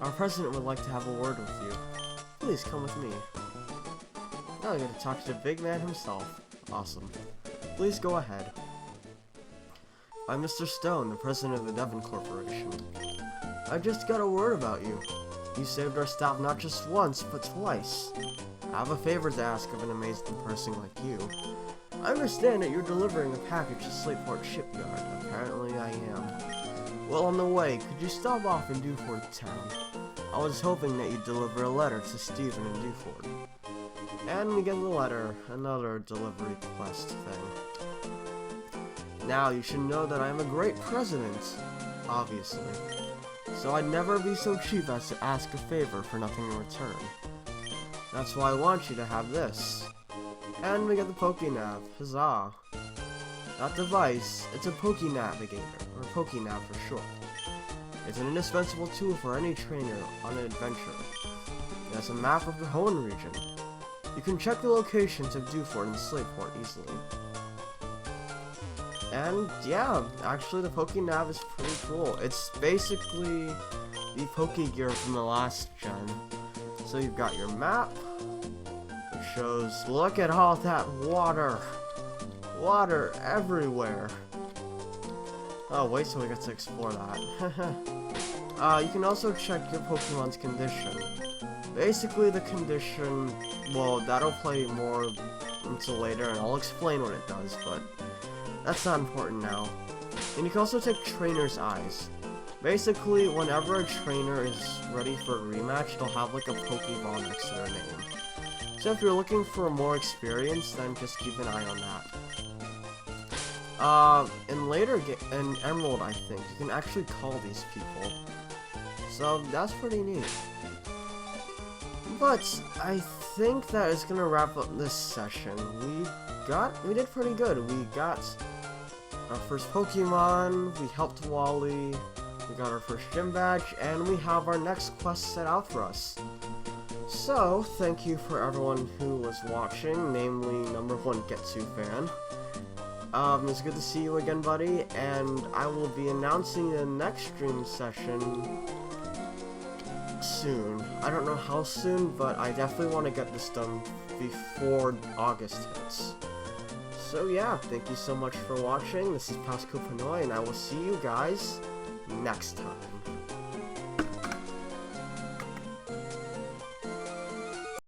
Our president would like to have a word with you. Please come with me. Now I'm going to talk to the big man himself. Awesome. Please go ahead. I'm Mr. Stone, the president of the Devon Corporation. I just got a word about you. You saved our staff not just once, but twice. I have a favor to ask of an amazing person like you. I understand that you're delivering a package to Slateport Shipyard. Apparently I am. Well, on the way, could you stop off in Dewford Town? I was hoping that you'd deliver a letter to Stephen in Dewford. And we get the letter, another delivery quest thing. Now, you should know that I am a great president, obviously. So I'd never be so cheap as to ask a favor for nothing in return. That's why I want you to have this. And we get the Pokénav. Huzzah. That device, it's a Pokénavigator, or Pokénav for short. It's an indispensable tool for any trainer on an adventure. It has a map of the Hoenn region. You can check the locations of Dewford and Slateport easily. And yeah, actually the Pokénav is pretty cool. It's basically the Pokégear from the last gen. So you've got your map, which shows, look at all that water! Water everywhere! Oh, wait till we get to explore that. You can also check your Pokemon's condition. Basically the condition, well, that'll play more until later and I'll explain what it does, but that's not important now. And you can also take Trainer's Eyes. Basically, whenever a trainer is ready for a rematch, they'll have like a Pokeball next to their name. So if you're looking for more experience, then just keep an eye on that. In Emerald, I think, you can actually call these people. So that's pretty neat. But I think that is gonna wrap up this session. We did pretty good. We got our first Pokemon, we helped Wally, we got our first gym badge, and we have our next quest set out for us. So, thank you for everyone who was watching, namely #1 Getsu fan. It's good to see you again, buddy, and I will be announcing the next stream session soon. I don't know how soon, but I definitely want to get this done before August hits. So yeah, thank you so much for watching. This is Pasco, and I will see you guys next time.